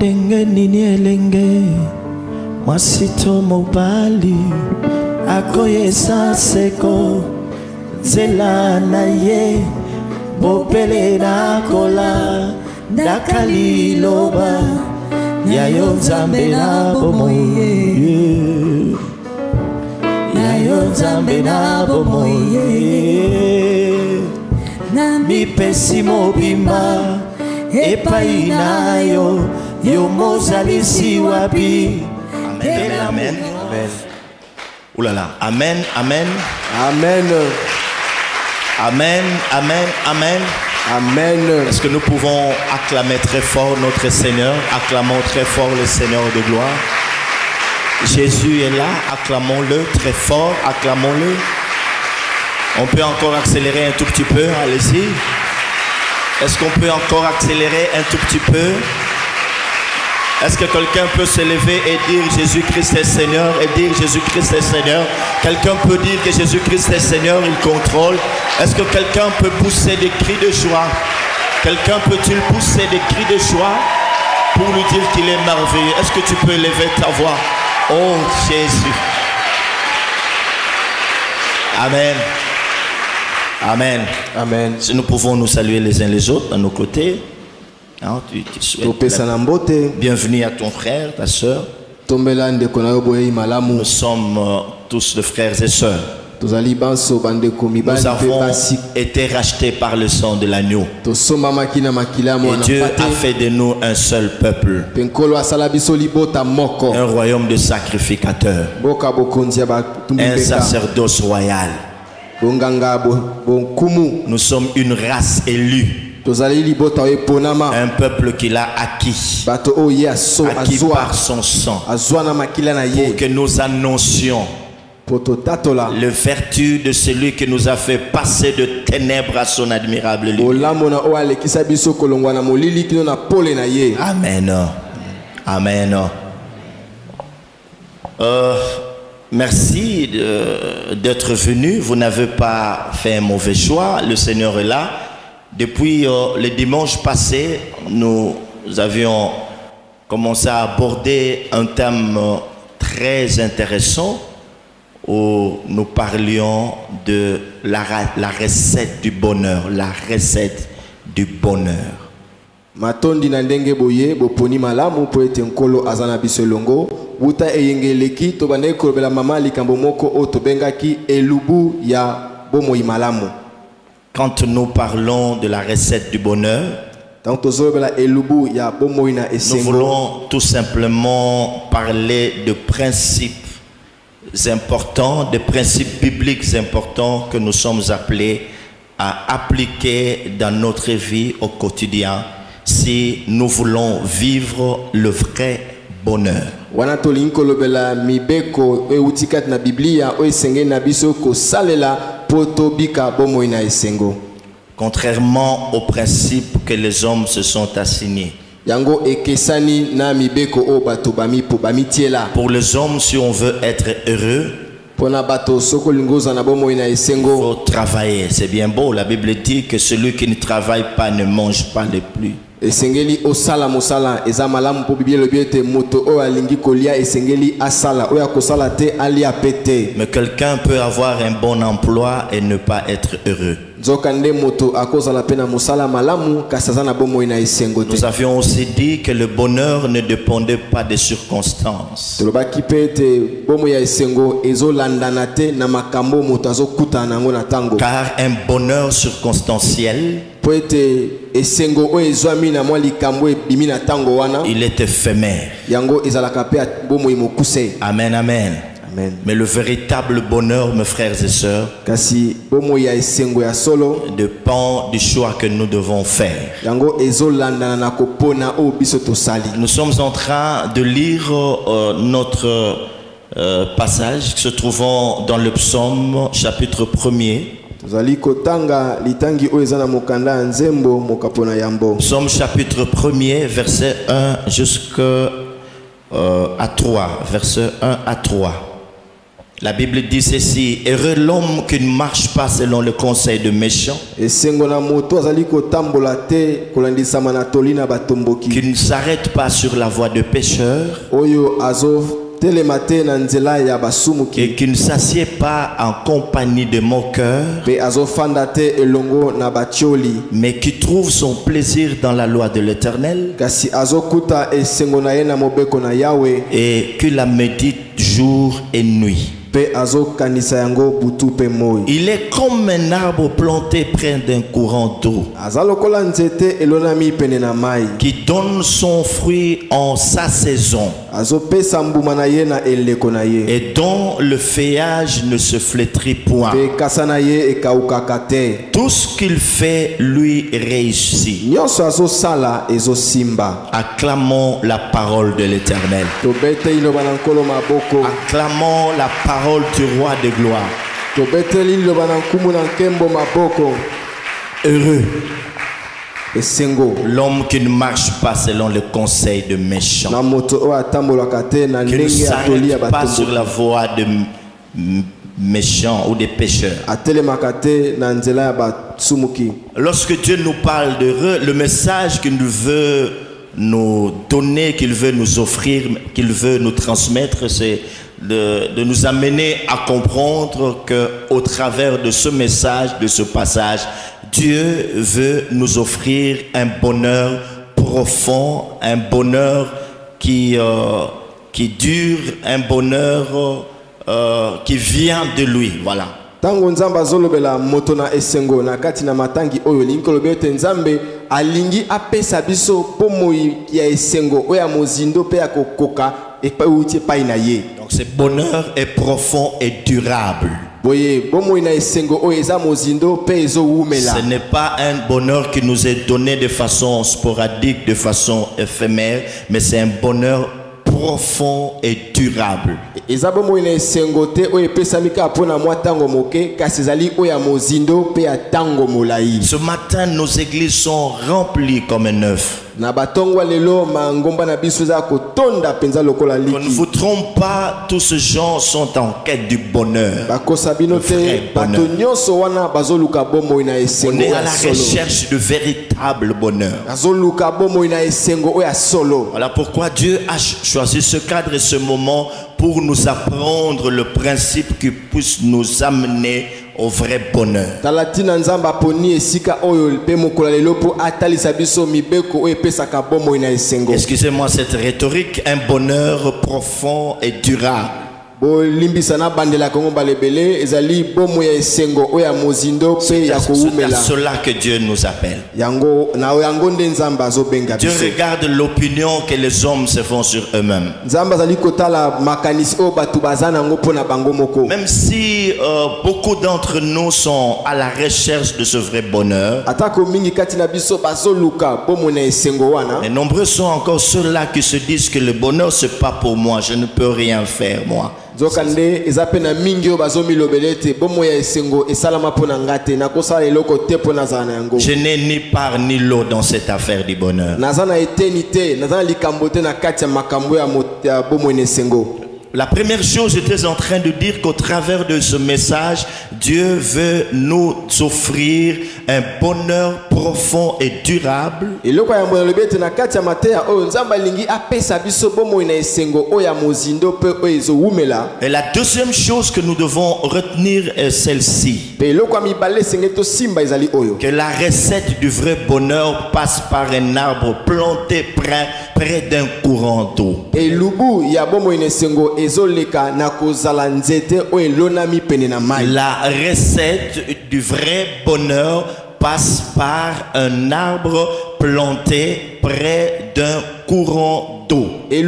ndenge nini elenge mwasito mobali akoyesa seko zela na ye bopele na kola ndakaliloba yayo nzambe na bomoye yayo nzambe na bomoye mipesi mobimba epai na yo yo mozalisi wapi. Amen, amen, amen. Ouh là là, amen, amen. Amen. Amen, amen, amen. Amen. Est-ce que nous pouvons acclamer très fort notre Seigneur? Acclamons très fort le Seigneur de gloire. Jésus est là, acclamons-le très fort, acclamons-le. On peut encore accélérer un tout petit peu, allez-y. Est-ce qu'on peut encore accélérer un tout petit peu? Est-ce que quelqu'un peut se lever et dire Jésus-Christ est Seigneur et dire Jésus-Christ est Seigneur? Quelqu'un peut dire que Jésus-Christ est Seigneur, il contrôle. Est-ce que quelqu'un peut pousser des cris de joie? Quelqu'un peut-il pousser des cris de joie pour lui dire qu'il est merveilleux? Est-ce que tu peux lever ta voix? Oh Jésus. Amen. Amen. Amen. Si nous pouvons nous saluer les uns les autres à nos côtés. Hein, tu souhaites bienvenue à ton frère, ta soeur. Nous sommes tous de frères et sœurs. Nous avons été rachetés par le sang de l'agneau. Et Dieu a fait de nous un seul peuple, un royaume de sacrificateurs, un sacerdoce royal. Nous sommes une race élue, un peuple qu'il a acquis par son sang, pour que nous annoncions le vertu de celui qui nous a fait passer de ténèbres à son admirable lumière. Amen. Amen. Merci d'être venu. Vous n'avez pas fait un mauvais choix. Le Seigneur est là. Depuis le dimanche passé, nous avions commencé à aborder un thème très intéressant où nous parlions de la recette du bonheur. La recette du bonheur. Matondi na ndenge boye boponi malamu po ete nkolo azana biso longo buta eyengeleki to bande kolobela mama likambo moko o to bengaki elubu ya bomoi malamu. Quand nous parlons de la recette du bonheur, nous voulons tout simplement parler de principes importants, de principes bibliques importants que nous sommes appelés à appliquer dans notre vie au quotidien si nous voulons vivre le vrai bonheur. Contrairement aux principes que les hommes se sont assignés. Pour les hommes, si on veut être heureux, il faut travailler. C'est bien beau, la Bible dit que celui qui ne travaille pas ne mange pas de pluie. Esengeli osala musala eza malamu po Bible lobiete moto o alingi kolia esengeli asala o yakosala te ali apete. Mais quelqu'un peut avoir un bon emploi et ne pas être heureux. Nzokande moto akozala pena musala malamu kasazana bomo ina esengo te. Nous avions aussi dit que le bonheur ne dépendait pas des circonstances. Tolobaki pete bomo ya esengo ezolandana te na makambo moto azokuta nango na tango. Car un bonheur circonstanciel, il est éphémère. Amen, amen. Amen. Mais le véritable bonheur, mes frères et sœurs, dépend du choix que nous devons faire. Nous sommes en train de lire notre passage se trouvant dans le psaume chapitre 1er. Psaume chapitre 1er, verset 1 jusqu'à 3. Verset 1 à 3. La Bible dit ceci: heureux l'homme qui ne marche pas selon le conseil de méchants, qui ne s'arrête pas sur la voie de pécheurs, et qui ne s'assied pas en compagnie de moqueurs, mais qui trouve son plaisir dans la loi de l'Éternel et qui la médite jour et nuit. Il est comme un arbre planté près d'un courant d'eau, qui donne son fruit en sa saison et dont le feuillage ne se flétrit point. Tout ce qu'il fait lui réussit. Acclamons la parole de l'Éternel. Acclamons la parole du roi de gloire. Heureux l'homme qui ne marche pas selon le conseil de méchants, qui ne s'arrête pas sur la voie de méchants ou des pécheurs. Lorsque Dieu nous parle d'heureux, le message qu'il veut nous donner, qu'il veut nous offrir, qu'il veut nous transmettre, c'est de nous amener à comprendre qu'au travers de ce message, de ce passage, Dieu veut nous offrir un bonheur profond, un bonheur qui dure, un bonheur qui vient de lui. Voilà. Tango nzamba azolobela moto na esengo na kati na matangi oyo linkolobe te nzambe alingi apesa biso pomoi ya esengo oya mozindo pe akokoka epa uti epai na ye. Donc ce bonheur est profond et durable. Boye bomoi na esengo oyo eza mozindo pe ezo wumela. Ce n'est pas un bonheur qui nous est donné de façon sporadique, de façon éphémère, mais c'est un bonheur profond et durable. Ce matin, nos églises sont remplies comme un œuf. Qu'on ne vous trompe pas, tous ces gens sont en quête du bonheur. On est à la recherche de véritable bonheur. Voilà pourquoi Dieu a choisi ce cadre et ce moment pour nous apprendre le principe qui puisse nous amener au vrai bonheur. Excusez-moi cette rhétorique, un bonheur profond et durable. C'est à cela que Dieu nous appelle. Dieu regarde l'opinion que les hommes se font sur eux-mêmes. Même si beaucoup d'entre nous sont à la recherche de ce vrai bonheur, et nombreux sont encore ceux-là qui se disent que le bonheur c'est pas pour moi, je ne peux rien faire moi. Je n'ai ni part ni lot dans cette affaire du bonheur. La première chose, j'étais en train de dire qu'au travers de ce message, Dieu veut nous offrir un bonheur profond et durable. Et la deuxième chose que nous devons retenir est celle-ci: que la recette du vrai bonheur passe par un arbre planté près d'un courant d'eau. La recette du vrai bonheur passe par un arbre planté près d'un courant d'eau. Et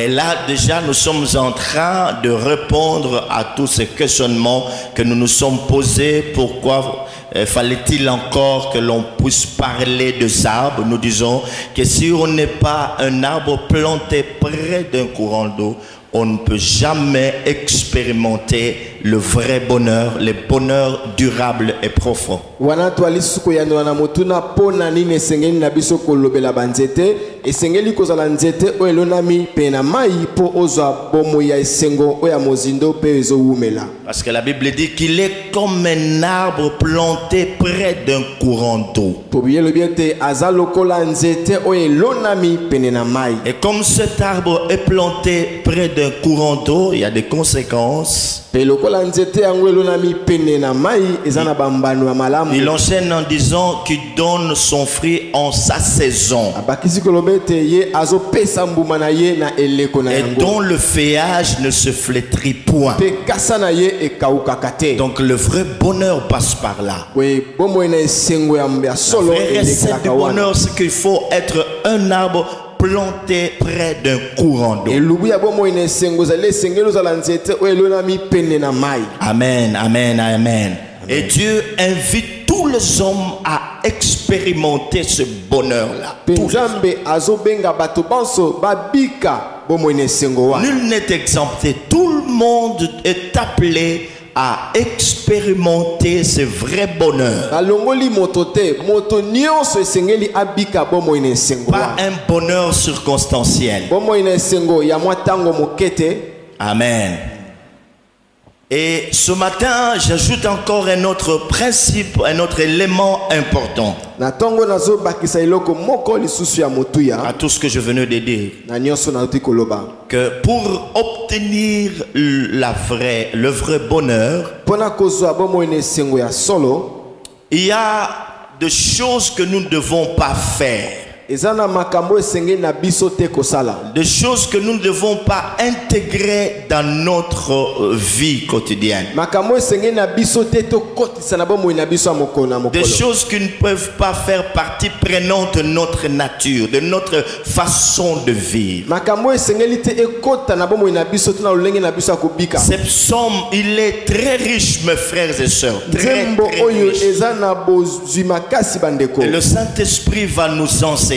là déjà nous sommes en train de répondre à tous ces questionnements que nous nous sommes posés. Pourquoi fallait-il encore que l'on puisse parler de arbres? Nous disons que si on n'est pas un arbre planté près d'un courant d'eau, on ne peut jamais expérimenter le vrai bonheur, le bonheur durable et profond. Wana twali suko ya wana motuna pona nini esengeli na biso kolobela banzete esengeli kozala nzete oyo elonami pena mai po ozwa bomo ya esengo oyo ya mozindo pe ezowumela. Parce que la Bible dit qu'il est comme un arbre planté près d'un courant d'eau. Po biye lobiete azalokola nzete oyo elonami pene na mai. Et comme cet arbre est planté près d'un courant d'eau, il y a des conséquences. Pe lokola nzete yango elonami pene na mai ezana bambano ya malamu. Il enchaîne en disant qu'il donne son fruit en sa saison. Abakisi kolobete ye azopesa mbuma na ye na eleko na Et yango. dont le feuillage ne se flétrit point. Pe kasa na ye ekaukaka te. Donc le vrai bonheur passe par là. We bomo ina esengo ya solo Le recette du elekalaka wana. bonheur, c'est qu'il faut être un arbre planté près d'un courant d'eau. Elubu ya bomo ina esengo zale esengelo zala nzete oyo elonami pene na mai. Amen, amen, amen. Et Dieu invite tous les hommes à expérimenter ce bonheur-là. Pe Nzambe azobenga bato banso babika bomo ina esengo wana. Nul n'est exempté. Tout le monde est appelé à expérimenter ce vrai bonheur. Balongoli moto te, moto nyonso esengeli abika bomo ina esengo Pas wana. un bonheur circonstanciel. Bomo ina esengo ya mwa tango mokete. Amen. Et ce matin, j'ajoute encore un autre principe, un autre élément important Na tongo nazo bakisa iloko moko lisusu ya motuya. à tout ce que je venais de dire. Na nyonso na uti koloba. Que pour obtenir le vrai bonheur, Pona kozwa bomo ina esengo ya solo. il y a des choses que nous ne devons pas faire. Ezana makambo esengeli na biso te kosala. Des choses que nous ne devons pas intégrer dans notre vie quotidienne. Makambo esengeli na biso te to kotisa na bomo ina biso ya mokolo na Des mokolo. choses qui ne peuvent pas faire partie prenante de notre nature, de notre façon de vivre. Makambo esengeli te ekota na bomo ina biso to na lolenge na biso ya kobika. Ce psaume, il est très riche, mes frères et sœurs. Très, Nzembo très oyo riche. ezana bozwi makasi bandeko. Et le Saint-Esprit va nous enseigner.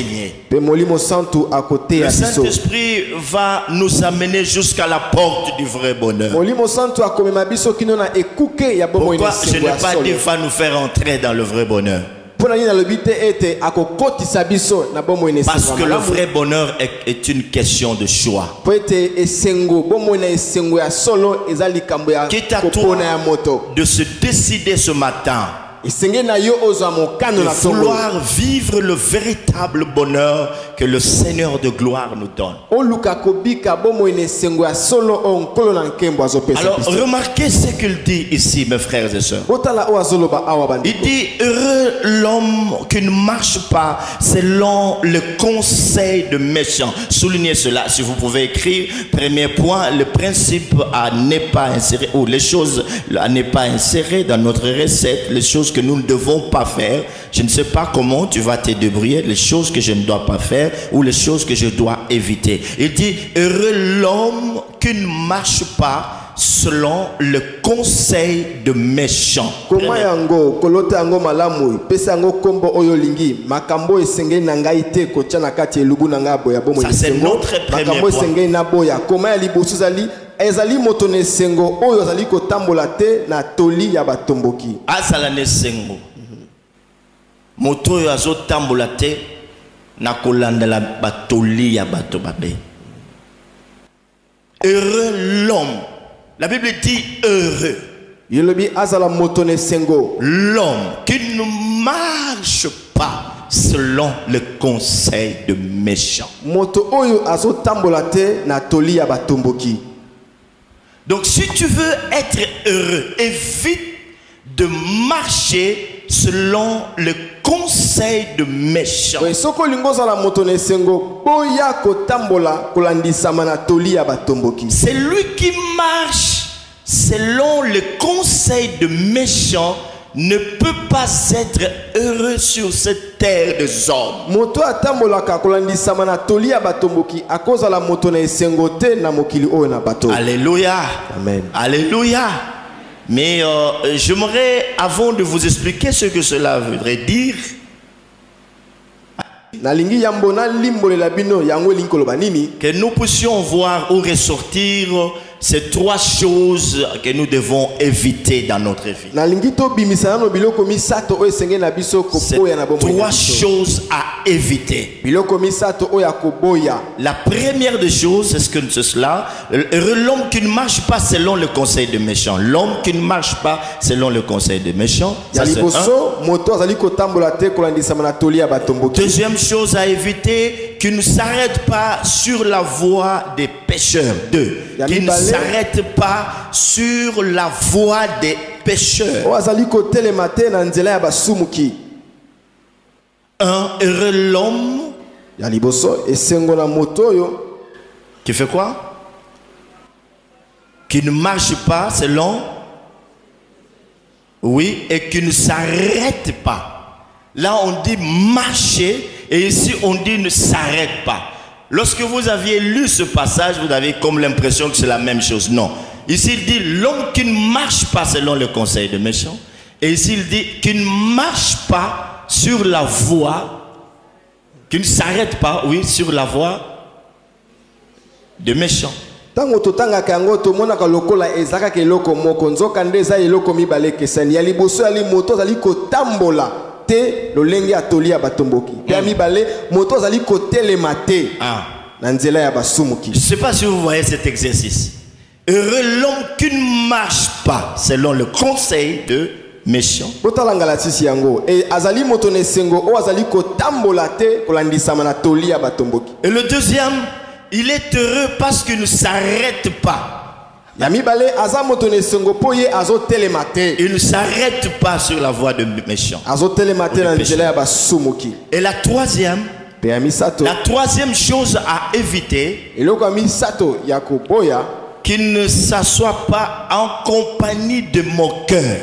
Pe molimo santu akote ya Le biso. Saint-Esprit va nous amener jusqu'à la porte du vrai bonheur. Molimo santu akomema biso kino na ekuke ya bomo ina Pourquoi je esengo n'ai ya pas solo. dit va nous faire entrer dans le vrai bonheur? Pona nini nalobi te ete akokotisa biso na bomo ina Parce esengo que ya le malamu. vrai bonheur est une question de choix. Po ete esengo bomo ina esengo ya solo eza likambo ya Quitte à toi kopona ya moto. de se décider ce matin Esenge na yo ozwa mokano de na tongo. vouloir vivre le véritable bonheur que le Seigneur de gloire nous donne. Oluka kobika bomo ina esengo ya solo o nkolo na nkembo azopesa Alors biso. remarquez ce qu'il dit ici, mes frères et sœurs. Botala o azoloba awa Il bandeko. dit, heureux l'homme qui ne marche pas selon le conseil de méchants. Soulignez cela si vous pouvez écrire. Premier point, le principe à ne pas insérer, ou les choses à ne pas insérer dans notre recette, les choses que nous ne devons pas faire. Je ne sais pas comment tu vas te débrouiller, les choses que je ne dois pas faire ou les choses que je dois éviter. Il dit, heureux l'homme qui ne marche pas selon le conseil de méchants. Koma yango kolota yango malamu pesa yango kombo oyo lingi makambo esengeli na ngai te kotia na kati elubu na ngai boya bomo Ça, c'est esengo. notre premier Makambo point. esengeli na boya koma ya liboso ezali ezali moto na esengo oyo azali kotambola te na toli ya batomboki. Azala nesengo. Moto oyo azotambola te na kolandela batoli ya bato babe. Heureux l'homme. La Bible dit heureux. Yelobi azala moto na esengo. L'homme qui ne marche pas selon le conseil de méchants. Moto oyo azotambola te na toli ya batomboki. Donc si tu veux être heureux, évite de marcher selon le conseil de méchants. Oye soko lingo zala moto na esengo boya kotambola kolandisama na toli ya batomboki. C'est lui qui marche selon le conseil de méchants ne peut pas être heureux sur cette terre des hommes. Moto atambolaka kolandisama na toli ya batomboki akozala moto na esengo te na mokili oyo na bato. Alléluia. Amen. Alléluia. Mais j'aimerais, avant de vous expliquer ce que cela voudrait dire, Nalingi yambo na limbolela bino yango elingi koloba nini que nous puissions voir ou ressortir c'est 3 choses que nous devons éviter dans notre vie. C'est 3 choses à éviter. La première des choses, c'est ce que c'est cela. L'homme qui ne marche pas selon le conseil des méchants. L'homme qui ne marche pas selon le conseil des méchants. Ça, c'est un. Deuxième chose à éviter, qui ne s'arrête pas sur la voie des pécheurs. 2. Qui ne s'arrête pas sur la voie des pécheurs. 1. Heureux l'homme qui fait quoi? Qui ne marche pas selon. Oui, et qui ne s'arrête pas. Là, on dit marcher, et ici, on dit ne s'arrête pas. Lorsque vous aviez lu ce passage, vous avez comme l'impression que c'est la même chose. Non. Ici, il dit l'homme qui ne marche pas selon le conseil des méchants. Et ici, il dit qui ne marche pas sur la voie, qui ne s'arrête pas, oui, sur la voie des méchants. Tango totanga kango to monaka lokola ezaka ke loko moko nzoka ndeza eloko mibale kesani ya liboso ya moto zali kotambola te lolenge atoli ya batomboki pe mibale moto zali kotelema te na nzela ya basumuki. Je ne sais pas si vous voyez cet exercice. Heureux l'homme qui ne marche pas selon le conseil de méchants. Botalanga la tisi yango e azali moto ne sengo o azali kotambola te kolandisama na toli ya batomboki. Et le deuxième, il est heureux parce qu'il ne s'arrête pas. Il ne s'arrête pas sur la voie de méchants. Et la troisième chose à éviter, qu'il ne s'assoit pas en compagnie de moqueurs.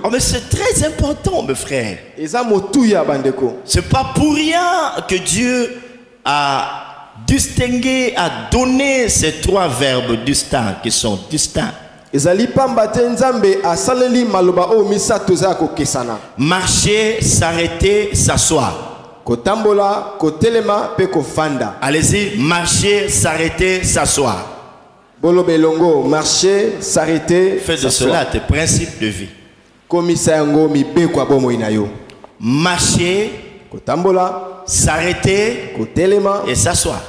Oh, mais c'est très important, mes frères. C'est pas pour rien que Dieu a distingué, a donné ces 3 verbes distincts qui sont distincts. Marcher, s'arrêter, s'asseoir. Allez-y, marcher, s'arrêter, s'asseoir. Bolo belongo, marcher, s'arrêter. Fais de cela tes principes de vie. Marcher, s'arrêter et s'asseoir.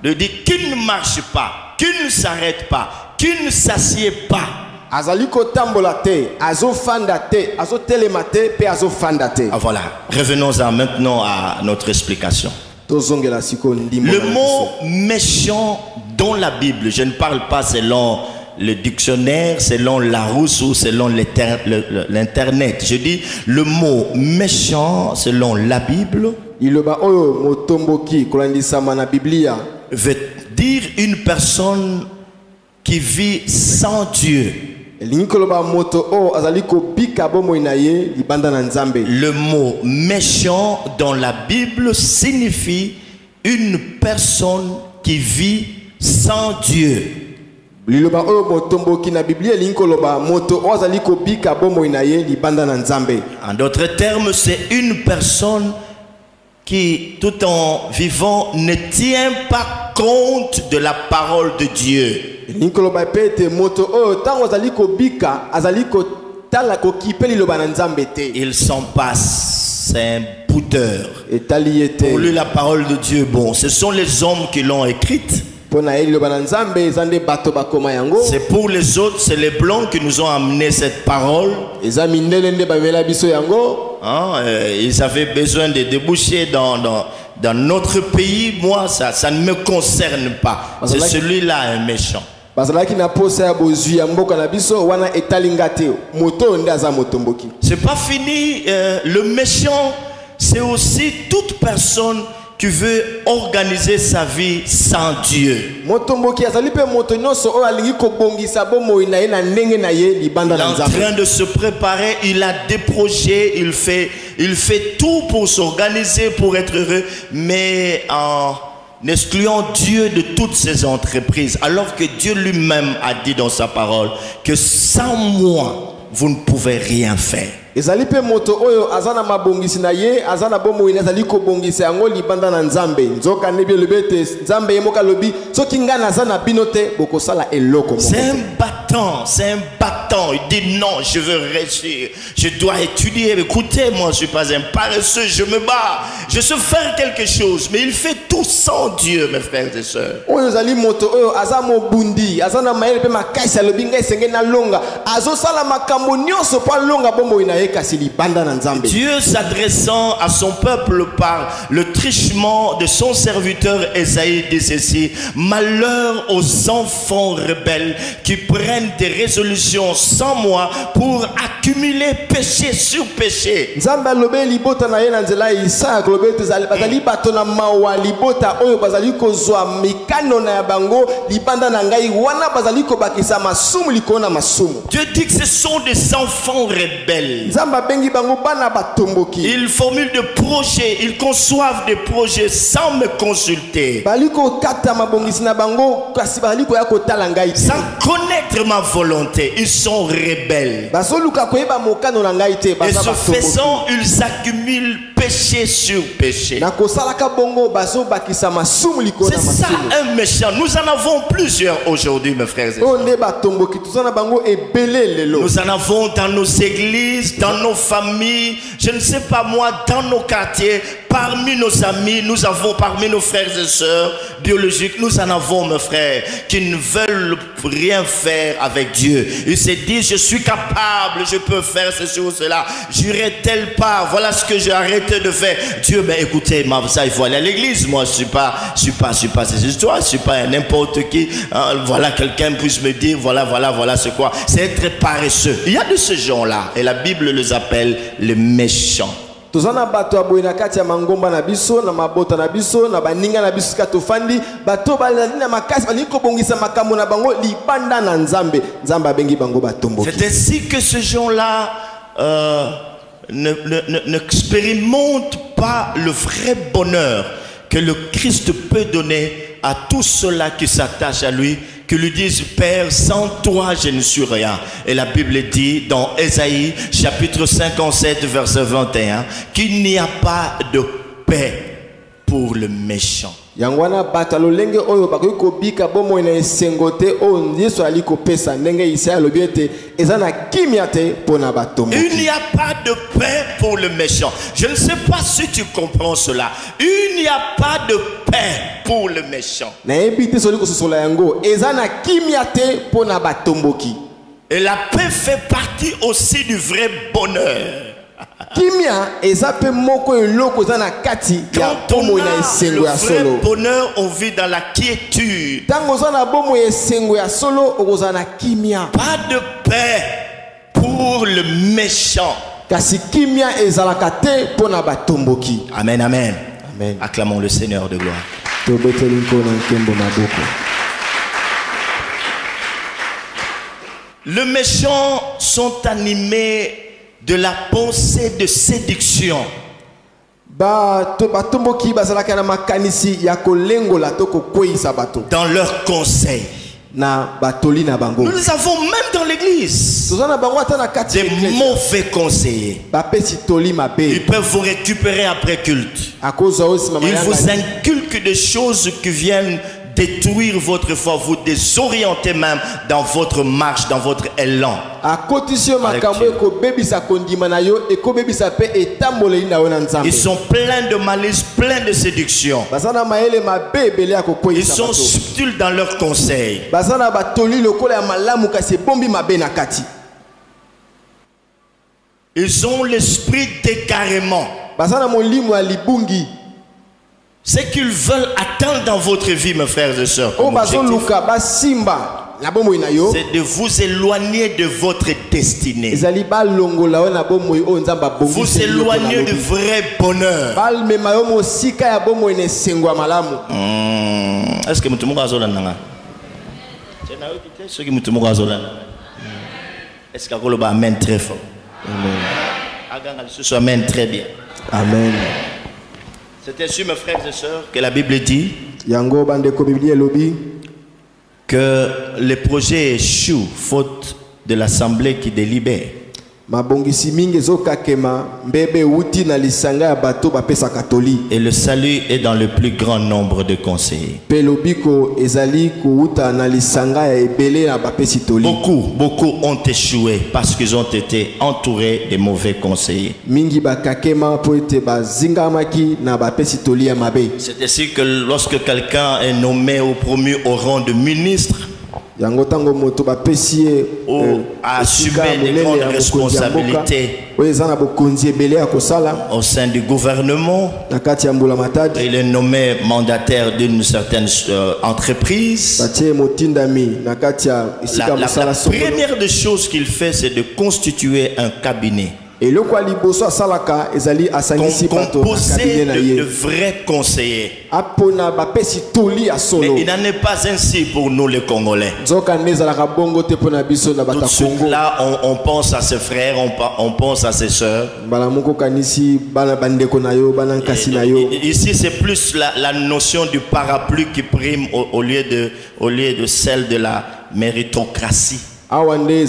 De dire qu'il ne marche pas, qu'il ne s'arrête pas, qu'il ne s'assied pas. Ah, voilà, revenons maintenant à notre explication. Le mot méchant dans la Bible, je ne parle pas selon le dictionnaire, selon Larousse ou selon l'internet. Je dis le mot méchant selon la Bible veut dire une personne qui vit sans Dieu. Le mot méchant dans la Bible signifie une personne qui vit sans Dieu. En d'autres termes, c'est une personne qui, tout en vivant, ne tient pas compte de la parole de Dieu. Il s'en passe, c'est un boudeur. Pour lui, la parole de Dieu, bon, ce sont les hommes qui l'ont écrite. C'est pour les autres, c'est les blancs qui nous ont amené cette parole. Ils avaient besoin de déboucher dans notre pays. Moi, ça ne me concerne pas. C'est celui-là un méchant. C'est pas fini. Le méchant, c'est aussi toute personne qui veut organiser sa vie sans Dieu. Il est en train de se préparer, il a des projets, il fait tout pour s'organiser, pour être heureux, mais en excluant Dieu de toutes ses entreprises, alors que Dieu lui-même a dit dans sa parole que sans moi, vous ne pouvez rien faire. ezali pe moto oyo azana mabongisi na ye azana bomo ina ezali ko bongisa yango libanda na nzambe nzoka nebi lobete nzambe yemoka lobi soki ngana azana binote bokosala eloko moko. C'est un battant, c'est un battant. Il dit non, je veux réussir, je dois étudier. Écoutez, moi je suis pas un paresseux, je me bats, je sais faire quelque chose, mais il fait tout sans Dieu, mes frères et sœurs. Oyo ezali moto oyo azamo bundi azana maele pe makasi lobi ngai senge na longa azosala makambo nyonso pa longa bomo ina ye kasi libanda na nzambe. Dieu s'adressant à son peuple par le trichement de son serviteur Esaïe dit ceci: malheur aux enfants rebelles qui prennent des résolutions sans moi pour accumuler péché sur péché. Nzambe alobe libota na ye na nzela Isaac lobe tezali bazali bato na mawa libota oyo bazali kozwa mikano na ya bango libanda na ngai wana bazali ko bakisa masumu likona masumu. Dieu dit que ce sont des enfants rebelles. Nzambe bengi bango bana batomboki. Ils formulent des projets, ils conçoivent des projets sans me consulter, Baliko kata mabongisi na bango kasi baliko ya kotala ngai. sans connaître ma volonté. Ils sont rebelles. Basoluka koyeba mokano na ngai te Et baza ce batomboki. faisant, ils accumulent péché sur péché. Na kosalaka bongo bazo bakisa masumu likona C'est ça masumu. un méchant. Nous en avons plusieurs aujourd'hui, mes frères et sœurs. Onde batomboki tuzana bango ebele lelo. Nous en avons dans nos églises, dans nos familles, je ne sais pas moi, dans nos quartiers, parmi nos amis, nous avons parmi nos frères et sœurs biologiques, nous en avons, mes frères, qui ne veulent rien faire avec Dieu. Ils se disent, je suis capable, je peux faire ceci ou cela, j'irai telle part, voilà ce que j'ai arrêté de faire. Dieu, ben écoutez, ça, il faut aller à l'église. Moi, je suis pas ces histoires, je suis pas n'importe qui. Voilà, quelqu'un puisse me dire, voilà, c'est quoi? C'est être paresseux. Il y a de ces gens-là, et la Bible les appelle les méchants. Tozana bato aboye na kati ya mangomba na biso na mabota na biso na baninga na biso katofandi bato balali na makasi baliko bongisa makambo na bango libanda na nzambe nzambe abengi bango batomboki. C'est ainsi que ces gens-là n'expérimentent pas le vrai bonheur que le Christ peut donner à tous ceux-là qui s'attachent à lui, qui lui disent, Père, sans toi je ne suis rien. Et la Bible dit dans Ésaïe chapitre 57 verset 21 qu'il n'y a pas de paix pour le méchant. Yangwana batalo lenge oyo bakoki kobika bomo ina esengote o Yesu ali kopesa ndenge Isaya lobiete ezana kimia te pona batomboki. Il n'y a pas de paix pour le méchant. Je ne sais pas si tu comprends cela. Il n'y a pas de paix pour le méchant. Na ebite soli ko sosola yango ezana kimia te pona batomboki. Et la paix fait partie aussi du vrai bonheur. Kimia ezape moko eloko zana kati ya Quand bomo on ina a esengo le ya vrai solo. bonheur, on vit dans la quiétude. Tango zana bomo esengo ya solo okozana kimia. Pas de paix pour le méchant. Kasi kimia ezalaka te pona batomboki. Amen, amen. Amen. Acclamons le Seigneur de gloire. Tobeteli nkona nkembo maboko. Les méchants sont animés de la pensée de séduction. Batomboki bazalaka na makanisi ya kolengola to kokweyisa bato. Dans leurs conseils. Na batoli na bango. Nous les avons même dans l'église. Tozana bango ata na kati Des mauvais conseillers. bapesi toli mabe. Ils peuvent vous récupérer après culte. Akozwa osima Ils vous mayanga. inculquent des choses qui viennent détruire votre foi, vous désorienter même dans votre marche, dans votre élan. Akotisio makambo eko bebisa kondima na yo eko bebisa pe etamboleli na yo na nzambe. Ils sont pleins de malice, pleins de séduction. Bazana maele mabe ebele ya Ils kokweyisa sont bato. subtils dans leurs conseils. Bazana batoli lokola ya malamu kasi bombi mabe na kati. Ils ont l'esprit d'égarement. Bazana molimo ya libungi. Ce qu'ils veulent atteindre dans votre vie, mes frères et sœurs, O comme objectif, bazoluka basimba na bomoi na yo. c'est de vous éloigner de votre destinée. Ezali balongola yo na bomoi o nzamba bongi. Vous éloigner du vrai bonheur. balmema yo mosika ya bomoi na esengo ya malamu. Est-ce que mutu moko azolanda nga? Soki mutu moko azolanda. Est-ce que akoloba amen très fort? Aganga lisusu amen très bien. Amen. C'est ainsi, mes frères et sœurs, que la Bible dit Yango bandeko biblia lobi que les projets échouent faute de l'assemblée qui délibère. Et le salut est dans le plus grand nombre de conseillers. Beaucoup ont échoué parce qu'ils ont été entourés de mauvais conseillers. C'est ainsi que lorsque quelqu'un est nommé ou promu au rang de ministre, ou à assumer des grandes responsabilités au sein du gouvernement, il est nommé mandataire d'une certaine entreprise. La première des choses qu'il fait, c'est de constituer un cabinet composé de vrais conseillers. Mais il n'en est pas ainsi pour nous les Congolais. Tout de suite là, on pense à ses frères, on pense à ses soeurs. Ici c'est plus la notion du parapluie qui prime au lieu de celle de la méritocratie. On ne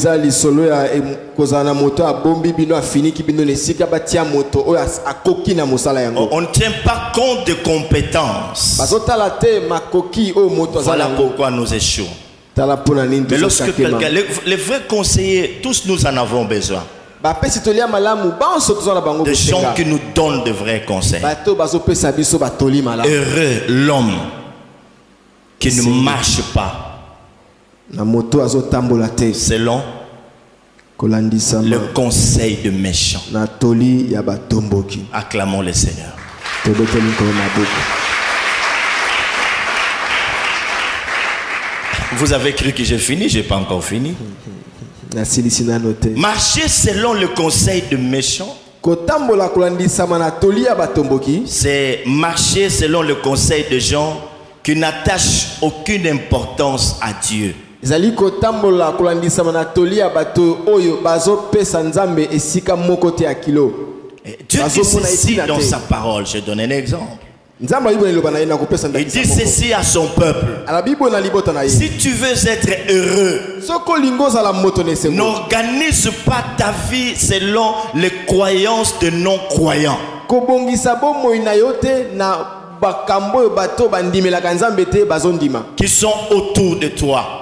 tient pas compte de compétences. Voilà pourquoi nous échouons. Mais lorsque quelqu'un, les vrais conseillers, tous nous en avons besoin. Des gens qui nous donnent de vrais conseils. Heureux l'homme qui ne marche pas selon le conseil de méchants. Acclamons le Seigneur. Vous avez cru que j'ai fini? Je n'ai pas encore fini. Marcher selon le conseil de méchants, c'est marcher selon le conseil de gens qui n'attachent aucune importance à Dieu. Dieu dit ceci dans sa parole. Je donne un exemple. Il dit ceci à son peuple. Si tu veux être heureux, n'organise pas ta vie selon les croyances de non-croyants qui sont autour de toi.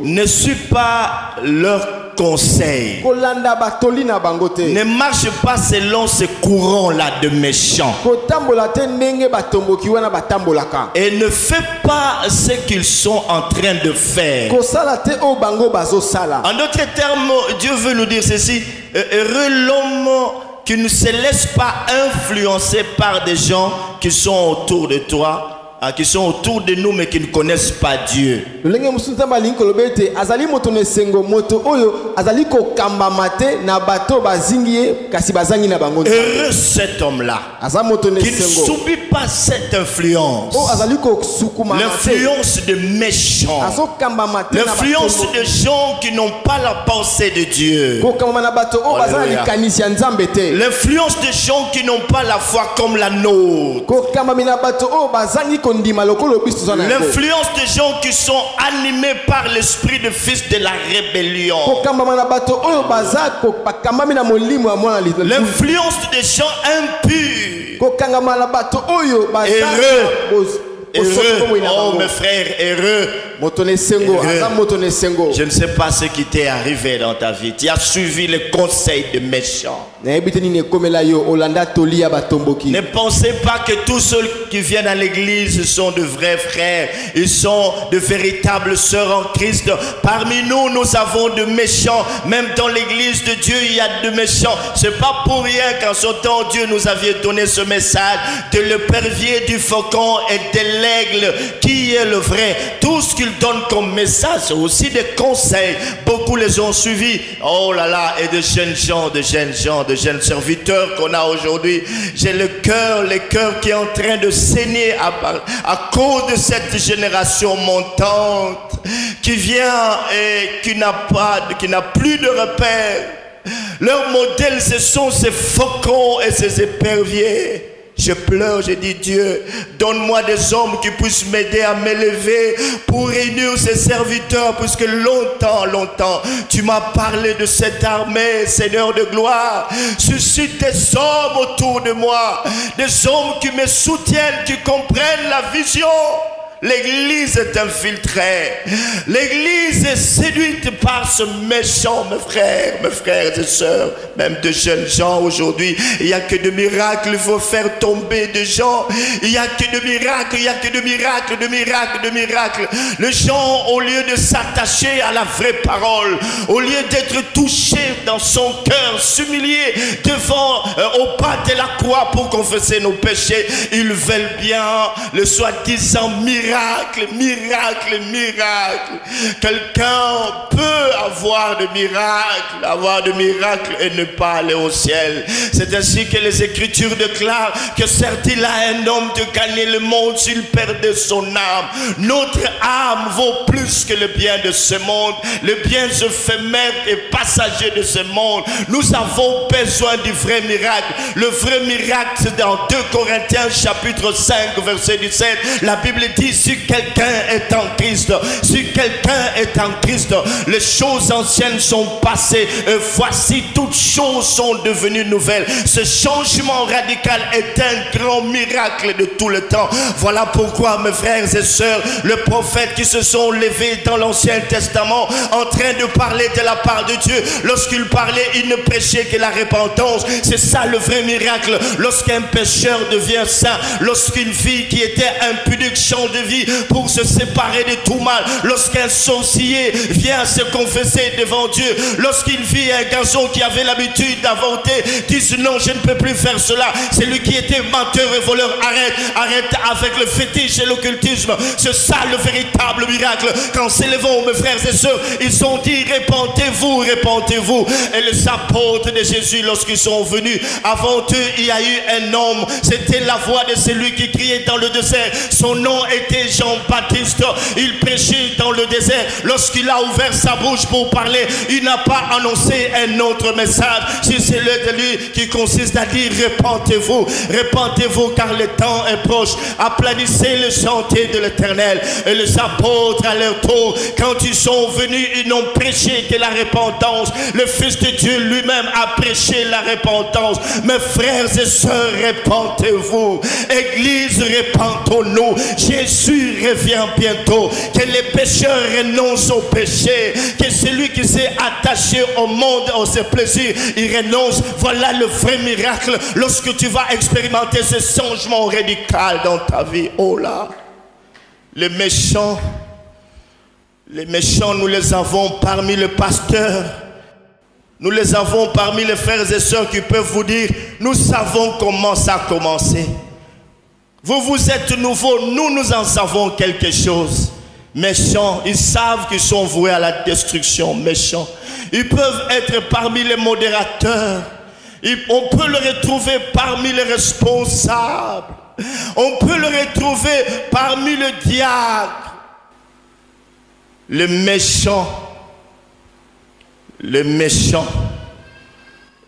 Ne suis pas leur conseil. Ne marche pas selon ce courant-là de méchants. Et ne fais pas ce qu'ils sont en train de faire. En d'autres termes, Dieu veut nous dire ceci: heureux l'homme qui ne se laisse pas influencer par des gens qui sont autour de toi, qui sont autour de nous mais qui ne connaissent pas Dieu. Heureux cet homme-là qui ne subit pas cette influence, l'influence de méchants, l'influence de gens qui n'ont pas la pensée de Dieu, l'influence de gens qui n'ont pas la foi comme la nôtre, l'influence de gens qui sont animés par l'esprit de fils de la rébellion, l'influence de gens impurs. Heureux, oh mes frères, heureux. Je ne sais pas ce qui t'est arrivé dans ta vie. Tu as suivi les conseils de méchants. Ne pensez pas que tous ceux qui viennent à l'église sont de vrais frères. Ils sont de véritables sœurs en Christ. Parmi nous, nous avons de méchants. Même dans l'église de Dieu, il y a de méchants. C'est pas pour rien qu'en ce temps, Dieu nous avait donné ce message de l'épervier, du faucon et de l'aigle. Qui est le vrai? Tout ce qu'il donne comme message, c'est aussi des conseils. Beaucoup les ont suivis. Oh là là, et de jeunes gens, de jeunes serviteurs qu'on a aujourd'hui. J'ai le cœur qui est en train de saigner à cause de cette génération montante qui vient et qui n'a plus de repères. Leur modèle, ce sont ces faucons et ces éperviers. Je pleure, je dis Dieu, donne-moi des hommes qui puissent m'aider à m'élever pour réunir ces serviteurs, puisque longtemps, tu m'as parlé de cette armée, Seigneur de gloire. Suscite des hommes autour de moi, des hommes qui me soutiennent, qui comprennent la vision. L'église est infiltrée. L'église est séduite par ce méchant, mes frères et sœurs, même de jeunes gens aujourd'hui. Il n'y a que de miracles, il faut faire tomber des gens. Il n'y a que de miracles, il n'y a que de miracles. Les gens, au lieu de s'attacher à la vraie parole, au lieu d'être touchés dans son cœur, s'humilier devant, au pas de la croix pour confesser nos péchés, ils veulent bien le soi-disant miracle. Quelqu'un peut avoir de miracles et ne pas aller au ciel. C'est ainsi que les Écritures déclarent que certes il a un homme de gagner le monde s'il perdait son âme. Notre âme vaut plus que le bien de ce monde, le bien éphémère et passager de ce monde. Nous avons besoin du vrai miracle. Le vrai miracle, c'est dans 2 Corinthiens chapitre 5 verset 17. La Bible dit: si quelqu'un est en Christ, les choses anciennes sont passées, et voici toutes choses sont devenues nouvelles. Ce changement radical est un grand miracle de tout le temps. Voilà pourquoi, mes frères et sœurs, les prophètes qui se sont levés dans l'Ancien Testament en train de parler de la part de Dieu, lorsqu'ils parlaient, ils ne prêchaient que la repentance. C'est ça le vrai miracle. Lorsqu'un pécheur devient saint, lorsqu'une fille qui était impudique change de vie pour se séparer de tout mal, lorsqu'un sorcier vient se confesser devant Dieu, lorsqu'il vit un garçon qui avait l'habitude d'avorter, dit non, je ne peux plus faire cela. C'est lui qui était menteur et voleur, arrête avec le fétiche et l'occultisme. C'est ça le véritable miracle. Quand s'élevons, mes frères et sœurs, ils ont dit répentez-vous. Et les apôtres de Jésus, lorsqu'ils sont venus, avant eux il y a eu un homme, c'était la voix de celui qui criait dans le désert. Son nom était Jean-Baptiste. Il prêchait dans le désert. Lorsqu'il a ouvert sa bouche pour parler, il n'a pas annoncé un autre message, si c'est le de lui qui consiste à dire répentez-vous car le temps est proche. Aplanissez le sentier de l'Éternel. Et les apôtres à leur tour, quand ils sont venus, ils n'ont prêché que la repentance. Le Fils de Dieu lui-même a prêché la repentance. Mes frères et sœurs, répentez-vous. Église, répentons-nous. Jésus revient bientôt. Que les pécheurs renoncent au péché. Que celui qui s'est attaché au monde, à ses plaisirs, il renonce. Voilà le vrai miracle. Lorsque tu vas expérimenter ce changement radical dans ta vie. Oh là, les méchants, nous les avons parmi les pasteurs. Nous les avons parmi les frères et sœurs qui peuvent vous dire, nous savons comment ça a commencé. Vous êtes nouveaux, nous en savons quelque chose. Méchants, ils savent qu'ils sont voués à la destruction. Méchants, ils peuvent être parmi les modérateurs. On peut le retrouver parmi les responsables. On peut le retrouver parmi le diacre. Le méchant.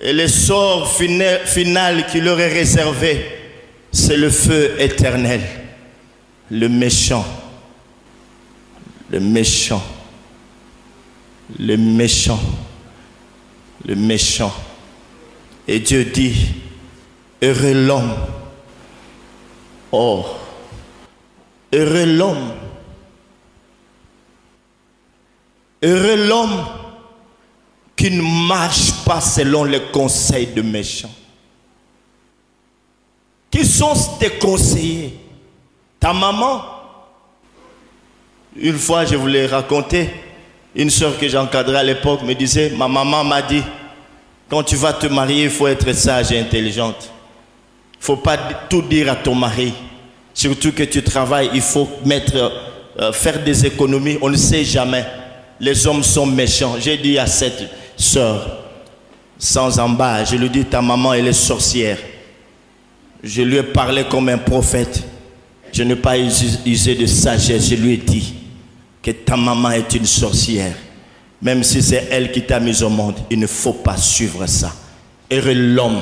Et le sort final qui leur est réservé, c'est le feu éternel. Le méchant. Et Dieu dit, heureux l'homme. Oh, heureux l'homme. Heureux l'homme qui ne marche pas selon les conseils de méchants. Qui sont tes conseillers? Ta maman? Une fois, je voulais raconter, une soeur que j'encadrais à l'époque me disait, ma maman m'a dit, quand tu vas te marier, il faut être sage et intelligente. Il ne faut pas tout dire à ton mari. Surtout que tu travailles, il faut faire des économies, on ne sait jamais. Les hommes sont méchants. J'ai dit à cette soeur, sans embâche, je lui dis, ta maman, elle est sorcière. Je lui ai parlé comme un prophète. Je n'ai pas usé de sagesse. Je lui ai dit que ta maman est une sorcière. Même si c'est elle qui t'a mise au monde, il ne faut pas suivre ça. Heureux l'homme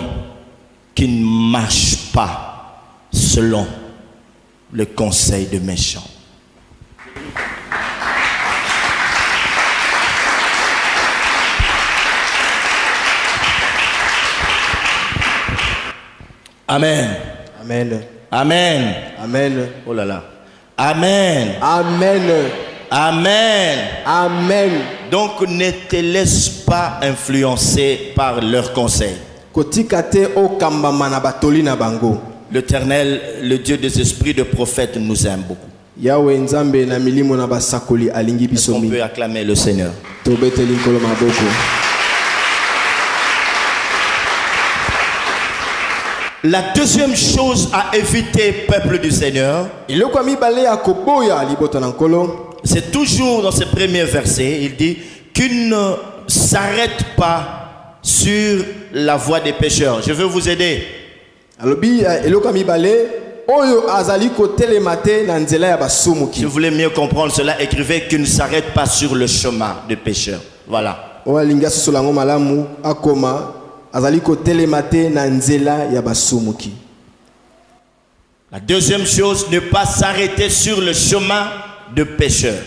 qui ne marche pas selon le conseil de méchants. Amen. Amen. Amen. Amen. Oh là là. Amen. Amen. Amen. Amen. Donc ne te laisse pas influencer par leurs conseils. L'Éternel, le Dieu des esprits de prophètes, nous aime beaucoup. Est-ce qu'on peut acclamer le Seigneur? La deuxième chose à éviter, peuple du Seigneur, c'est toujours dans ce premier verset, il dit qu'il ne s'arrête pas sur la voie des pécheurs. Je veux vous aider. Si vous voulez mieux comprendre cela, écrivez qu'il ne s'arrête pas sur le chemin des pécheurs. Voilà. La deuxième chose, ne pas s'arrêter sur le chemin de pécheurs.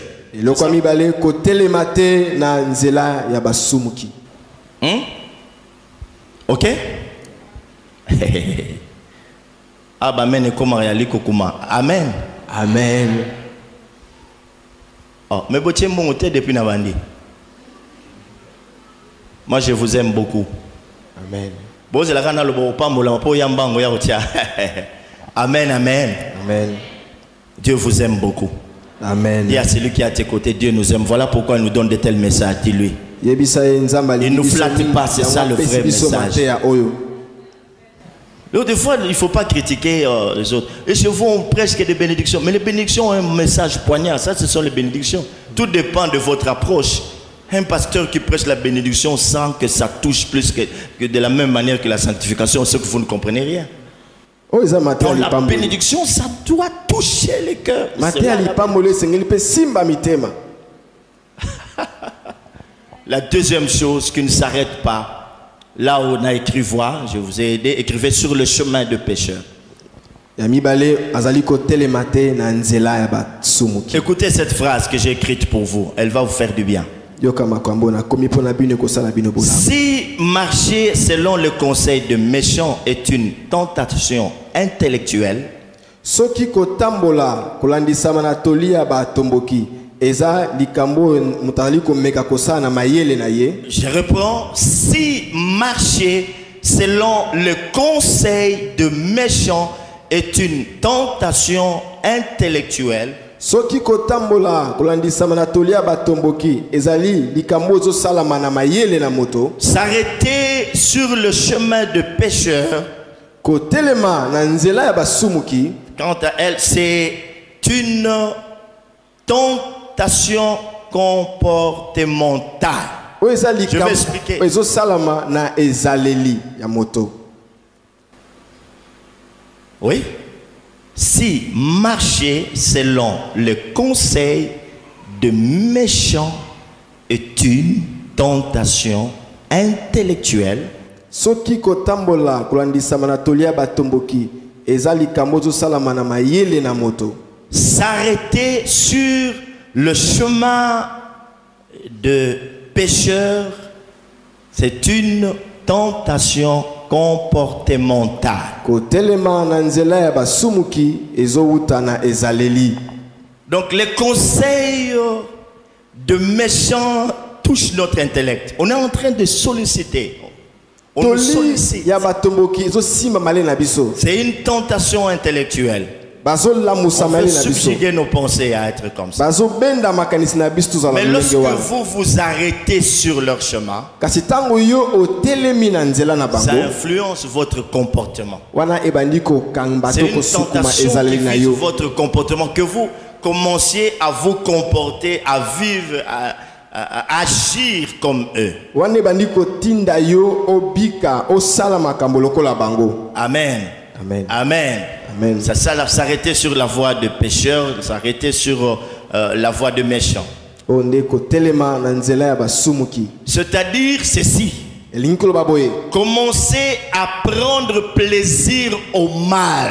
Ok? Amen. Amen. Oh, mais vous êtes monté depuis Navandi. Moi, je vous aime beaucoup. Amen. Amen, amen. Amen. Dieu vous aime beaucoup. Amen. Dis à celui qui est à tes côtés, Dieu nous aime. Voilà pourquoi il nous donne de tels messages. Dis-lui. Il ne nous flatte pas, c'est ça le vrai message. Donc, des fois, il ne faut pas critiquer les autres. Et chez vous, on prêche que des bénédictions. Mais les bénédictions ont un message poignant. Ça, ce sont les bénédictions. Tout dépend de votre approche. Un pasteur qui prêche la bénédiction sent que ça touche plus que de la même manière que la sanctification, ce que vous ne comprenez rien. Dans la bénédiction, ça doit toucher les cœurs. La deuxième chose qui ne s'arrête pas, là où on a écrit voir, je vous ai aidé, écrivez sur le chemin de pécheurs. Écoutez cette phrase que j'ai écrite pour vous, elle va vous faire du bien. Si marcher selon le conseil de méchants est une tentation intellectuelle, je reprends, si marcher selon le conseil de méchants est une tentation intellectuelle, s'arrêter sur le chemin de pécheurs, quant à elle, c'est une tentation comportementale. Je vais expliquer. Oui. Si marcher selon le conseil de méchants est une tentation intellectuelle, s'arrêter sur le chemin de pécheurs, c'est une tentation comportementale. Donc les conseils de méchants touchent notre intellect. On est en train de solliciter. On nous sollicite. C'est une tentation intellectuelle. On veut subjuguer nos pensées à être comme ça. Mais lorsque vous vous arrêtez sur leur chemin, ça influence votre comportement. C'est une tentation qui vise votre comportement, que vous commenciez à vous comporter, à vivre, à agir comme eux. Amen. Amen. Amen. Amen. Ça s'arrêter sur la voie de pécheurs, s'arrêter sur la voie de méchants. C'est-à-dire ceci. Commencez à prendre plaisir au mal.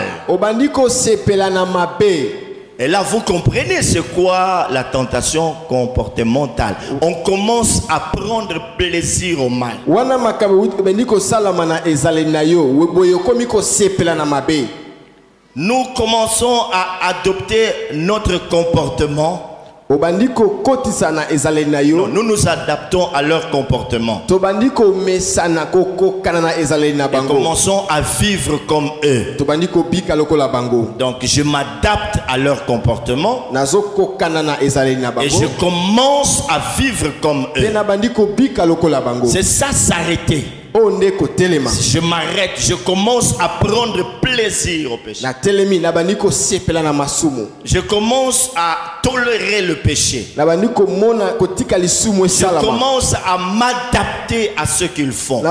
Et là, vous comprenez c'est quoi la tentation comportementale. On commence à prendre plaisir au mal. Nous commençons à adopter notre comportement. Non, nous nous adaptons à leur comportement. Et commençons à vivre comme eux. Donc je m'adapte à leur comportement. Et je commence à vivre comme eux. C'est ça, s'arrêter. Je m'arrête, je commence à prendre plaisir au péché. Je commence à tolérer le péché. Je commence à m'adapter à ce qu'ils font.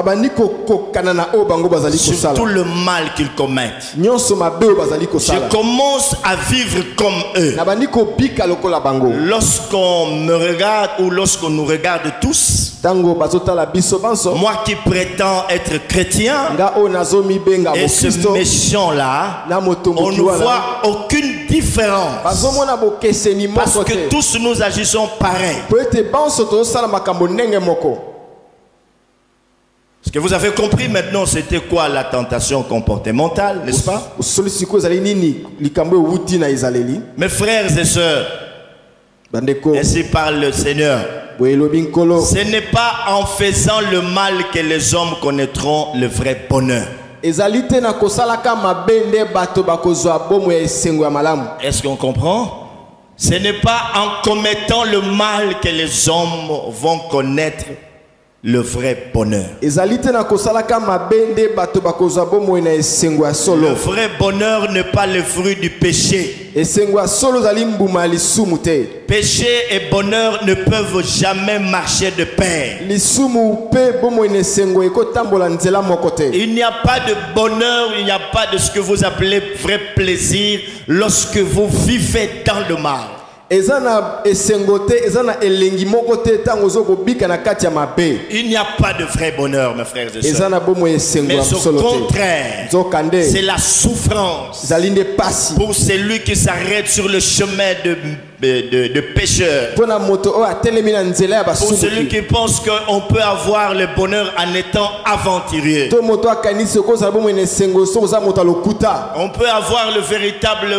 Sur tout le mal qu'ils commettent. Je commence à vivre comme eux. Lorsqu'on me regarde ou lorsqu'on nous regarde tous, moi qui prétends être chrétien et ce méchant-là, on ne voit aucune différence. Parce que tous nous agissons pareil. Est-ce que vous avez compris maintenant c'était quoi la tentation comportementale, n'est-ce pas? Mes frères et sœurs, ainsi parle le Seigneur. Ce n'est pas en faisant le mal que les hommes connaîtront le vrai bonheur. Est-ce qu'on comprend? Ce n'est pas en commettant le mal que les hommes vont connaître le vrai bonheur. Le vrai bonheur n'est pas le fruit du péché. Péché et bonheur ne peuvent jamais marcher de pair. Il n'y a pas de bonheur, il n'y a pas de ce que vous appelez vrai plaisir lorsque vous vivez dans le mal. Il n'y a pas de vrai bonheur, mes frères et sœurs. Mais au contraire, c'est la souffrance pour celui qui s'arrête sur le chemin de pécheur. Pour celui qui pense qu'on peut avoir le bonheur en étant aventurier. On peut avoir le véritable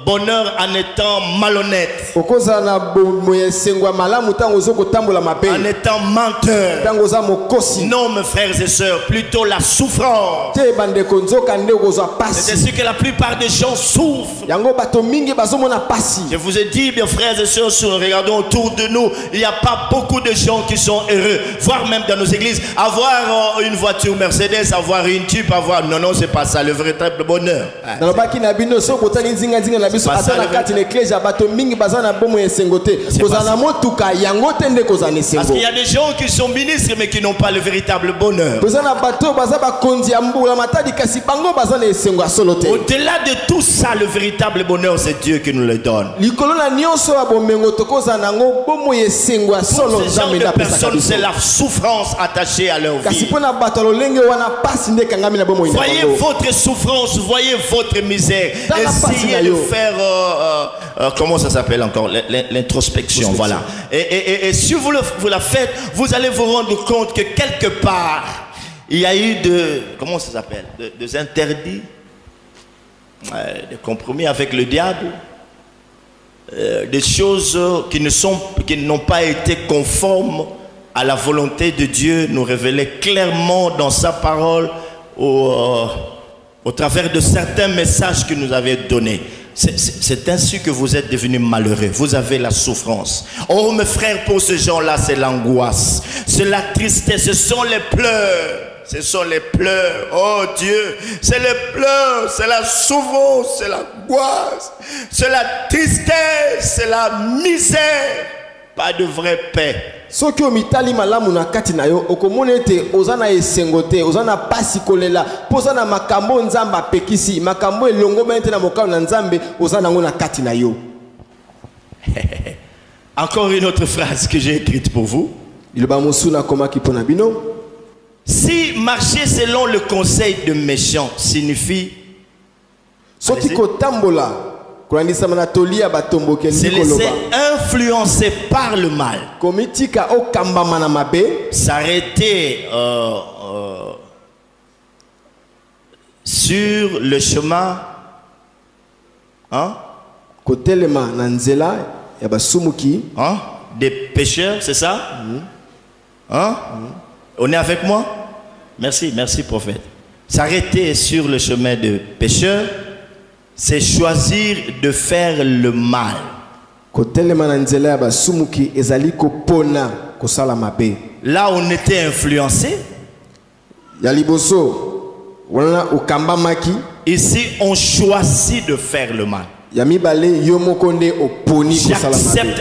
bonheur en étant malhonnête. En étant menteur. Non, mes frères et sœurs, plutôt la souffrance. C'est ainsi que la plupart des gens souffrent. Je vous ai dit, mes frères et sœurs, si nous regardons autour de nous, il n'y a pas beaucoup de gens qui sont heureux. Voire même dans nos églises, avoir une voiture Mercedes, avoir une Jeep, avoir... Non, non, c'est pas ça le véritable bonheur. Parce qu'il y a des gens qui sont ministres mais qui n'ont pas le véritable bonheur. Au-delà de tout ça, le véritable bonheur, c'est Dieu qui nous le donne. Pour ce genre de personnes, c'est la souffrance attachée à leur vie. Voyez votre souffrance, voyez votre misère. Essayez de faire, comment ça s'appelle encore, l'introspection, voilà. Et si vous la faites, vous allez vous rendre compte que quelque part, il y a eu comment ça s'appelle, des interdits, des compromis avec le diable. Des choses qui n'ont pas été conformes à la volonté de Dieu, nous révéler clairement dans sa parole au travers de certains messages qu'il nous avait donnés. C'est ainsi que vous êtes devenus malheureux. Vous avez la souffrance. Oh mes frères, pour ces gens-là, c'est l'angoisse, c'est la tristesse, ce sont les pleurs. Ce sont les pleurs, oh Dieu, c'est les pleurs, c'est la souffrance, c'est l'angoisse, c'est la tristesse, c'est la misère, pas de vraie paix. Soki omitali malamu na kati na yo okomona ete ozana esengote ozana pasi kolela pozana makambo nzamba pekisi makambo elongo bente na mokano na nzambe ozana ngo na kati na yo. Encore une autre phrase que j'ai écrite pour vous. Iloba musuna koma kipona bino. Si marcher selon le conseil de méchants signifie se laisser influencer par le mal, s'arrêter sur le chemin, des pécheurs, c'est ça? On est avec moi? Merci, merci prophète. S'arrêter sur le chemin de pécheur, c'est choisir de faire le mal. Là on était influencé. Ici on choisit de faire le mal. J'accepte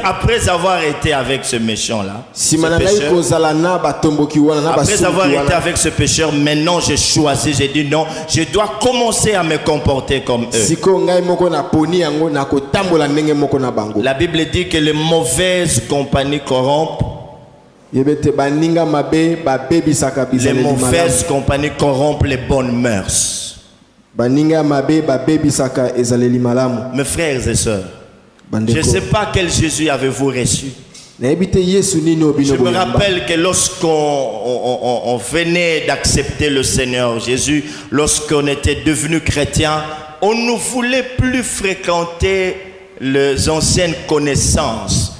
après avoir été avec ce méchant là, après avoir été avec ce pécheur, maintenant j'ai choisi, j'ai dit non, je dois commencer à me comporter comme eux. La Bible dit que les mauvaises compagnies corrompent. Les mauvaises compagnies corrompent les bonnes mœurs. Mes frères et sœurs, je ne sais pas quel Jésus avez-vous reçu. Je me rappelle que lorsqu'on venait d'accepter le Seigneur Jésus, lorsqu'on était devenu chrétien, on ne voulait plus fréquenter les anciennes connaissances.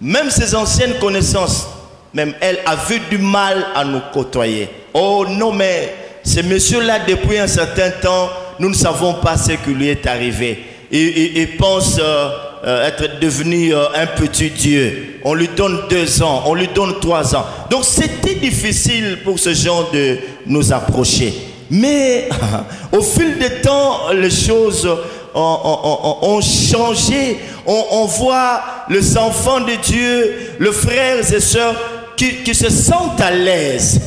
Même ces anciennes connaissances, même elles avaient du mal à nous côtoyer. Oh non, mais ce monsieur-là, depuis un certain temps, nous ne savons pas ce qui lui est arrivé. Il pense être devenu un petit Dieu. On lui donne 2 ans, on lui donne 3 ans. Donc c'était difficile pour ce genre de nous approcher. Mais au fil du temps, les choses ont changé. On voit les enfants de Dieu, les frères et sœurs qui se sentent à l'aise.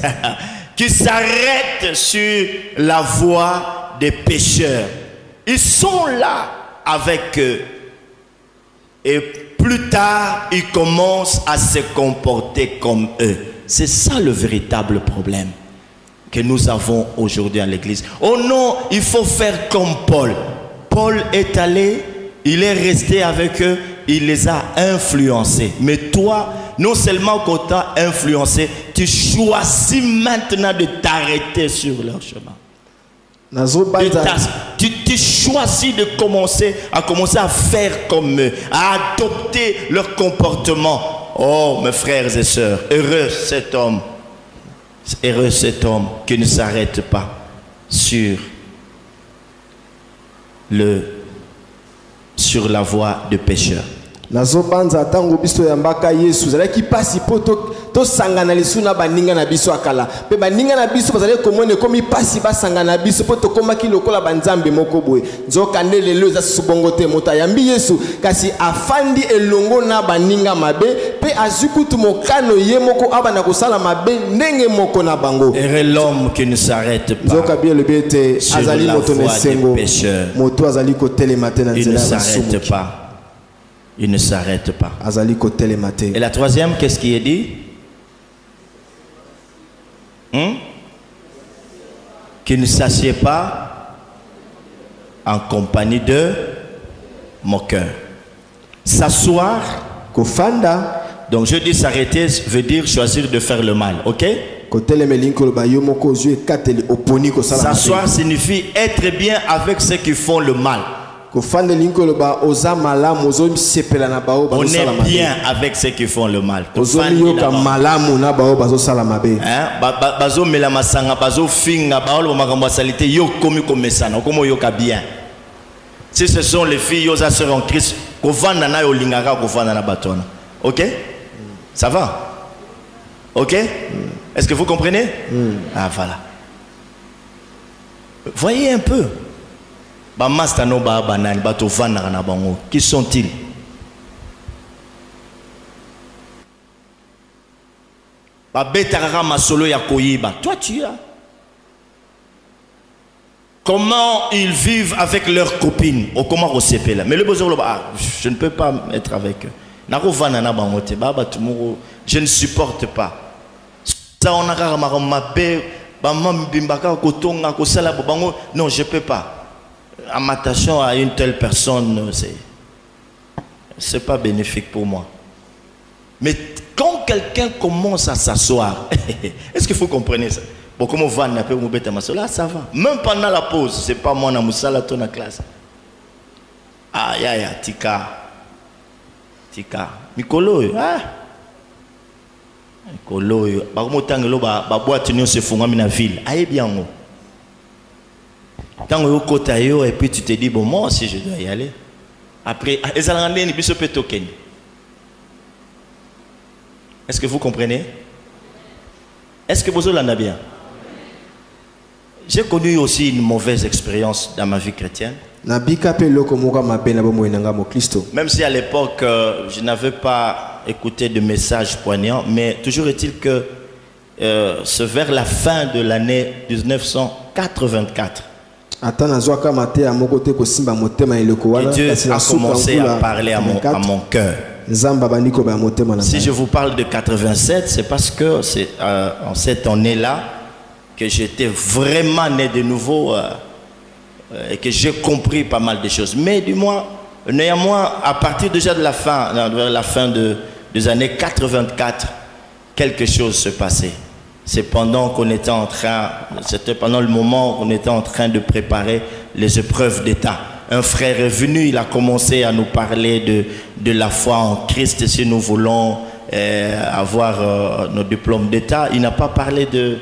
Qui s'arrêtent sur la voie des pécheurs. Ils sont là avec eux. Et plus tard, ils commencent à se comporter comme eux. C'est ça le véritable problème que nous avons aujourd'hui à l'église. Oh non, il faut faire comme Paul. Paul est allé, il est resté avec eux, il les a influencés. Mais toi, non seulement qu'on t'a influencé, tu choisis maintenant de t'arrêter sur leur chemin. Tu choisis de commencer à faire comme eux, à adopter leur comportement. Oh mes frères et sœurs, heureux cet homme qui ne s'arrête pas sur la voie de pécheur. Nazobanza tango biso ya mbaka Yesu zalaki pasi poto to sangana lisuna baninga na biso akala pe baninga na biso bazali komone komi pasi ba sangana biso poto komaki lokola banzambe moko boye nzoka ndele lelo za subongote mota yambi Yesu kasi afandi elongo na baninga mabe pe azukutu mokano ye moko abana kosala mabe ndenge moko na bango. Et l'homme qui ne s'arrête pas nzoka bien le bete azali moto nesengo moto azali ko tele matena nzela ne s'arrête pas. Il ne s'arrête pas. Et la troisième, qu'est-ce qui est dit? Qu'il ne s'assied pas en compagnie de moqueurs. S'asseoir. Donc je dis s'arrêter veut dire choisir de faire le mal. Ok? S'asseoir signifie être bien avec ceux qui font le mal. On est bien avec ceux qui font le mal. Si ce sont les filles en Christ, ok? Ça va? Ok? Est-ce que vous comprenez? Ah voilà. Voyez un peu. Qui sont-ils? Toi tu as. Comment ils vivent avec leurs copines? Mais le besoin, je ne peux pas être avec eux. Je ne supporte pas. Ça on a mabe bamam bimbaka kotonga kosala bango. Non, je peux pas. En m'attachant à une telle personne, c'est pas bénéfique pour moi. Mais quand quelqu'un commence à s'asseoir, est-ce qu'il faut comprendre ça? Bon, comment on va là, ça va. Même pendant la pause, c'est pas moi dans la ton classe. Ah, ya, tika. Mikolo, ah. Mikolo, bah comment tangelo ba boîte nous se font dans ville. Aïe bien. Tant que côté et puis tu te dis bon moi aussi je dois y aller. Après, est-ce que vous comprenez? Est-ce que vous l'en avez bien? J'ai connu aussi une mauvaise expérience dans ma vie chrétienne. Même si à l'époque je n'avais pas écouté de messages poignants, mais toujours est-il que c'est vers la fin de l'année 1984 que Dieu a commencé à parler à mon cœur. Si je vous parle de 87, c'est parce que c'est en cette année-là que j'étais vraiment né de nouveau et que j'ai compris pas mal de choses. Mais du moins, néanmoins, à partir déjà de la fin des années 84, quelque chose se passait. C'est pendant qu'on était en train, c'était pendant le moment où on était en train de préparer les épreuves d'État. Un frère est venu, il a commencé à nous parler de la foi en Christ si nous voulons avoir nos diplômes d'État. Il n'a pas parlé de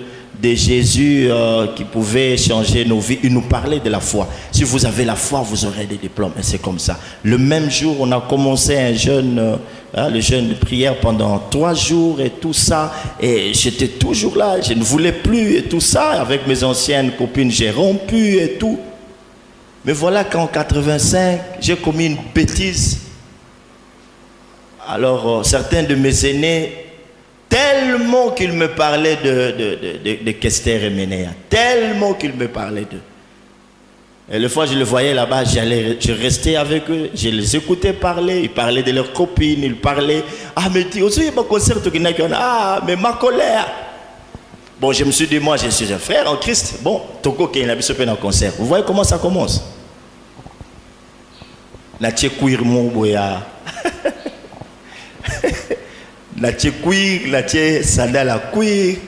Jésus qui pouvait changer nos vies. Il nous parlait de la foi. Si vous avez la foi, vous aurez des diplômes. Et c'est comme ça. Le même jour, on a commencé un jeûne, le jeûne de prière pendant 3 jours et tout ça. Et j'étais toujours là. Je ne voulais plus et tout ça. Avec mes anciennes copines, j'ai rompu et tout. Mais voilà qu'en 85, j'ai commis une bêtise. Alors, certains de mes aînés, tellement qu'ils me parlaient de Kester et Ménéa, tellement qu'ils me parlaient d'eux. Et le fois je les voyais là-bas, je restais avec eux, je les écoutais parler, ils parlaient de leurs copines, ils parlaient. Ah, mais tu aussi, il y a un concert qui n'a qu'un. Ah, mais ma colère. Bon, je me suis dit, moi, je suis un frère en Christ. Bon, Togo qui est un concert. Vous voyez comment ça commence? Natie Kouir Mouboya. Natie Kouir, Natie Sandala Kouir,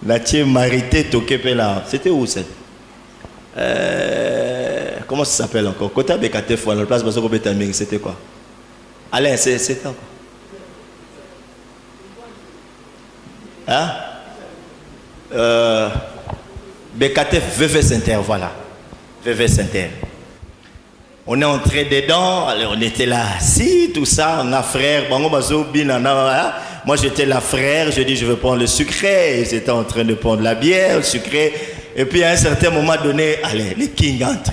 Natie Marité Tokepela. C'était où ça? Comment ça s'appelle encore? Kota Bekatef, à la place de Betaming, c'était quoi? Alain, c'était quoi? Hein? Bekatef, VV Saint-Ter, voilà. VV Saint-Ter. On est entré dedans, alors on était là, si, tout ça, on a frère, moi j'étais là frère, je dis je veux prendre le sucré, ils étaient en train de prendre la bière, le sucré, et puis à un certain moment donné, allez, les kings entrent.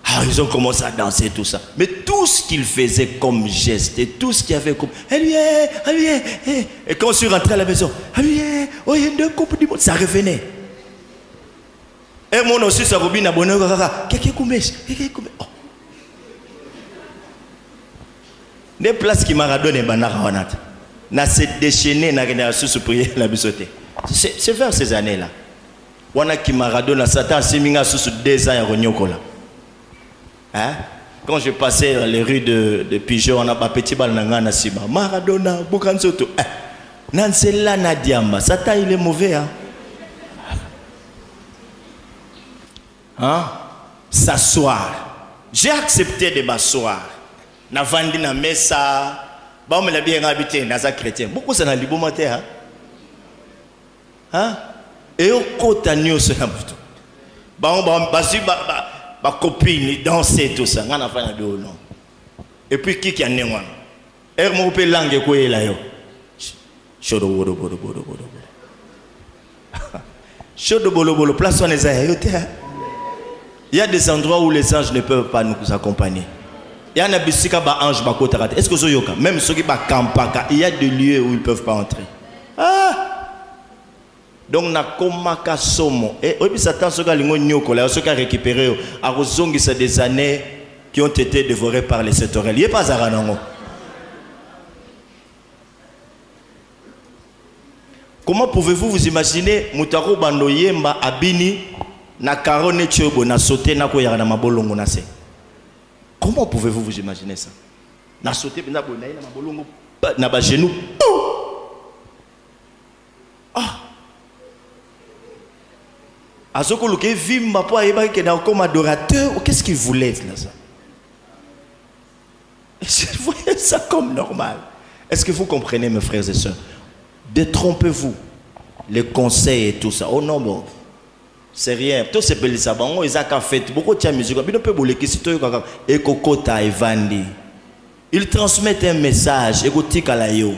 Ah, ils ont commencé à danser, tout ça. Mais tout ce qu'ils faisaient comme geste, et tout ce qu'il y avait comme, et quand je suis rentré à la maison, oh, il y a 2 coupes du monde, ça revenait. Et moi aussi, ça va bien abonner. Des places qui Maradona et Banara n'a se déchaîné, n'a rien à se prier la bisoté. C'est vers ces années-là. Wana qui Maradona, Satan, c'est minga sous 2 ans à Ronyokola. Hein? Quand je passais les rues de Pigeon, on a pas petit bal nangana siba. Maradona, Bukansoto. Nansela Nadiamba, Satan il est mauvais, hein? Hein? S'asseoir. J'ai accepté de m'asseoir. Na vandi na mesa. Ba on me l'a bien habité dans un chrétien. Beaucoup ça na libomate hein. Hein? Et au côté nyoso na butu. Ba on ba copine danser tout ça. Ngana fa na do non. Et puis qui a né wana? Er mo pe langue ko ela yo. Shodo bodo. Shodo bolo place on les a yote. Il y a des endroits où les anges ne peuvent pas nous accompagner. Il y a des anges qui est-ce que vous avez même ceux qui sont campaka, il y a des lieux où ils ne peuvent pas entrer. Ah! Donc, na komaka somo. Et puis, Satan, ceux qui ont récupéré, des années qui ont été dévorées par les sectorels. Il n'y a pas à Comment pouvez-vous vous imaginer Moutaro Bando Yemba Abini na karone tchobo na sauté na koyara na mabolongo na se? Comment pouvez-vous vous imaginer ça? Na sauté na bonaï na mabolongo na ba genou. Ah. Azoko luke vimba po ayeba ke na comme adorateur, qu'est-ce qu'il voulait là ça? Je voyais ça comme normal. Est-ce que vous comprenez mes frères et sœurs? Détrompez-vous. Les conseils et tout ça. Oh non, bon. C'est rien. Tout c'est belé ça. Bon, ils ont fait beaucoup de musique. Ils transmettent un message. Écoutez à la yo.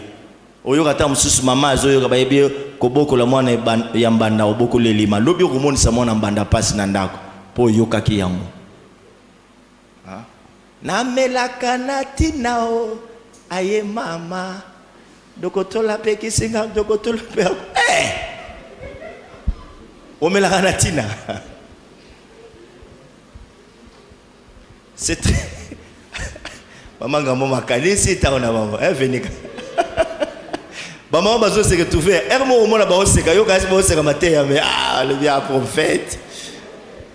Oyo kata mususu mama azoyo kabayebi koboko la mwana yambanda oboko lelima. Lobi rumoni sa mwana mbanda pasi na ndako. Po yoka ki yango. Na melaka natinao aye mama. Dokotola pe kisinga dokotola pe. Omela kanatina. C'est maman gamo makanisi taona maman. Venez. Maman bazo se retrouver. Ermo omona ba oseka yo kasi ba oseka mateya mais le bien prophète.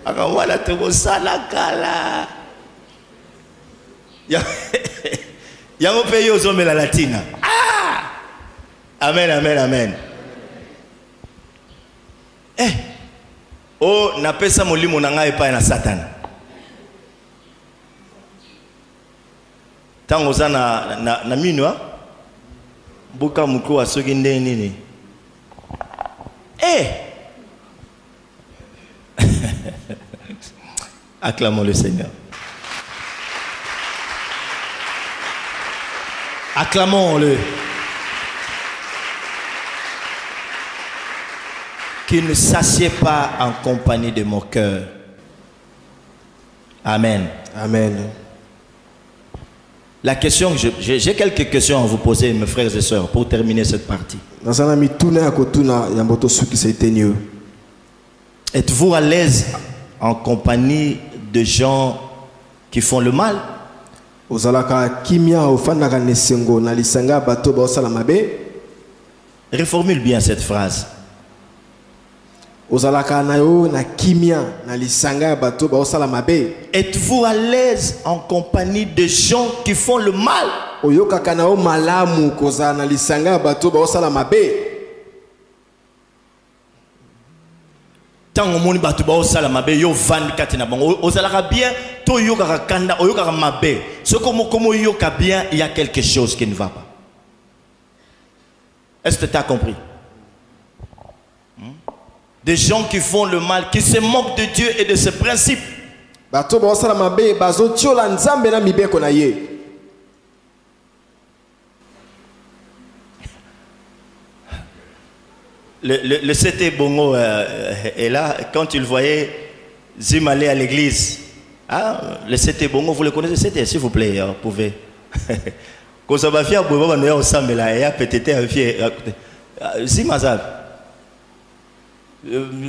Akamwana to sala kala. Yango pe yo zomela latina. Amen, amen, amen. Oh, na pesa molimo na ngai pa na Satan. Tango za na minwa buka muko asoki nde nini. Acclamons le Seigneur. Acclamons-le. Qu'il ne s'assied pas en compagnie de mon cœur. Amen. Amen. La question, j'ai quelques questions à vous poser, mes frères et sœurs, pour terminer cette partie. Êtes-vous à l'aise en compagnie de gens qui font le mal? Reformule bien cette phrase. Êtes-vous à l'aise en compagnie de gens qui font le mal? Tant au monde batu ba osala mabe yo van katina bango ozalaka bien to yoka kanda oyoka mabe ce comme yoka bien il y a quelque chose qui ne va pas. Est-ce que tu as compris? Des gens qui font le mal, qui se moquent de Dieu et de ses principes. Le CT Bongo est là. Quand il voyait Zim aller à l'église, le CT Bongo, vous le connaissez, CT, s'il vous plaît, vous pouvez. Quand ça va faire, vous allez ensemble là, et peut-être un fier. Zim Azab.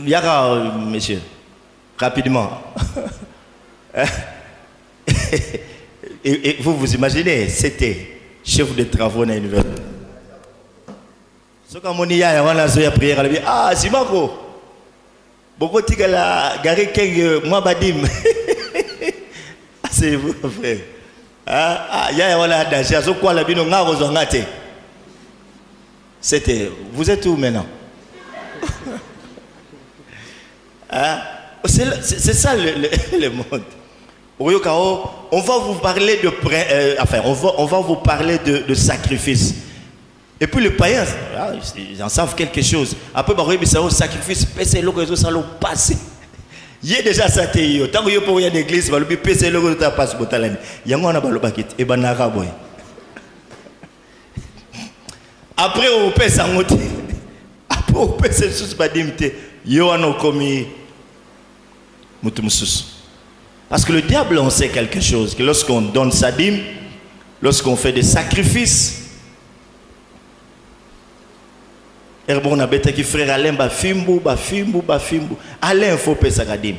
Yara, monsieur, rapidement. et vous vous imaginez, c'était chef de travaux dans l'univers. Ce qu'on dit, il y a une prière, elle dit, Simako, beaucoup de gens la gare keng moi badim. C'est vous, frère. Il y a un danger, ce quoi la bino nga rozongate. C'était, vous êtes où maintenant? C'est ça le monde. On va vous parler de on va vous parler de sacrifice. Et puis les païens, ils en savent quelque chose. Après, ils ont sacrifice, pèse le réseau, ça l'a passé. Il y a déjà ça. Tant que vous avez une église, vous avez pèse le réseau, ça passe. Il y a un bakit et ben arabe. Après, on pèse en mot. Après, on pèse le sous badimte. Yo ano commis. Parce que le diable, on sait quelque chose, que lorsqu'on donne sa dîme, lorsqu'on fait des sacrifices, on a bêté qui frère Alain bafimbu. Alain il faut payer sa dîme.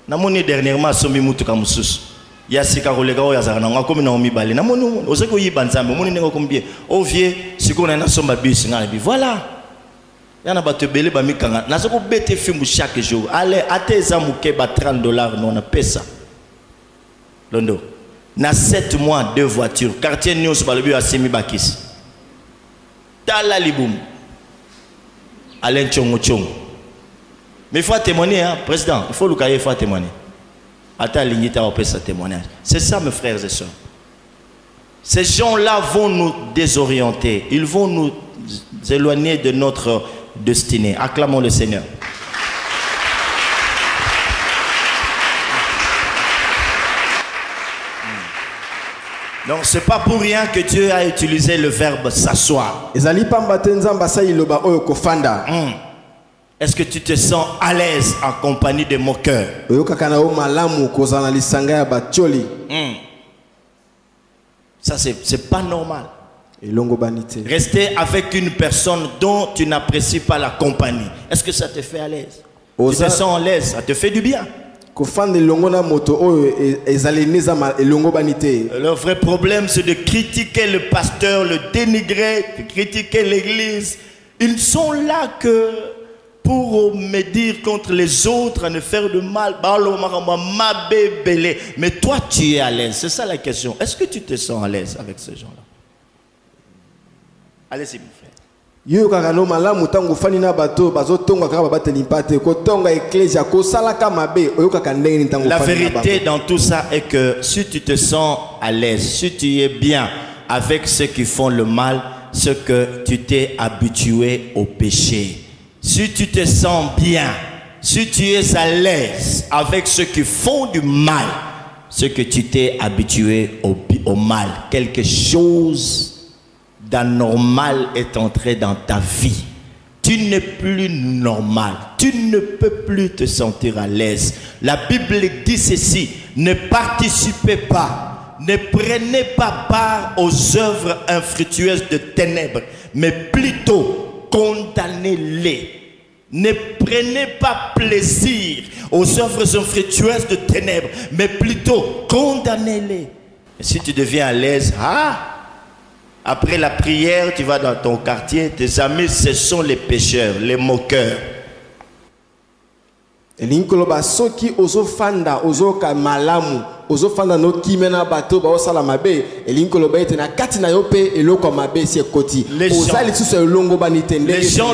Namoni dernièrement somi mutu kamusus. Ya sika kolega o yazana nga komi na omi bale. Namoni ozeko yibanzambe moni nengo combien. O vie siko na somba bis ngana bi voilà. Il y a des belé ba mikanga. Na soko bete film chaque jour. Allez, ateza muke ba $30 non na pesa. Londo. Na 7 mois 2 voitures. Quartier News balobi a semi bakis. Tala liboum. Alain Tchongo Tchongo. Mais il faut témoigner, hein, président. Il faut le cahier, il faut témoigner. Attends, l'unité va sa témoignage. C'est ça, mes frères et sœurs. Ces gens-là vont nous désorienter. Ils vont nous éloigner de notre destinée. Acclamons le Seigneur. Donc, ce n'est pas pour rien que Dieu a utilisé le verbe s'asseoir. Est-ce que tu te sens à l'aise en compagnie de moqueurs? Ça, c'est pas normal. Rester avec une personne dont tu n'apprécies pas la compagnie. Est-ce que ça te fait à l'aise? Tu te sens à l'aise, ça te fait du bien. Le vrai problème, c'est de critiquer le pasteur, le dénigrer, de critiquer l'église. Ils sont là que pour me dire contre les autres, à ne faire de mal. Mais toi, tu es à l'aise. C'est ça la question. Est-ce que tu te sens à l'aise avec ces gens-là? Allez-y, mon frère. La vérité dans tout ça est que si tu te sens à l'aise, si tu es bien avec ceux qui font le mal, c'est que tu t'es habitué au péché. Si tu te sens bien, si tu es à l'aise avec ceux qui font du mal, c'est que tu t'es habitué au mal. Quelque chose d'anormal est entré dans ta vie. Tu n'es plus normal. Tu ne peux plus te sentir à l'aise. La Bible dit ceci: ne participez pas, ne prenez pas part aux œuvres infructueuses de ténèbres, mais plutôt condamnez-les. Ne prenez pas plaisir aux œuvres infructueuses de ténèbres, mais plutôt condamnez-les. Et si tu deviens à l'aise, après la prière, tu vas dans ton quartier, tes amis, ce sont les pécheurs, les moqueurs. Les gens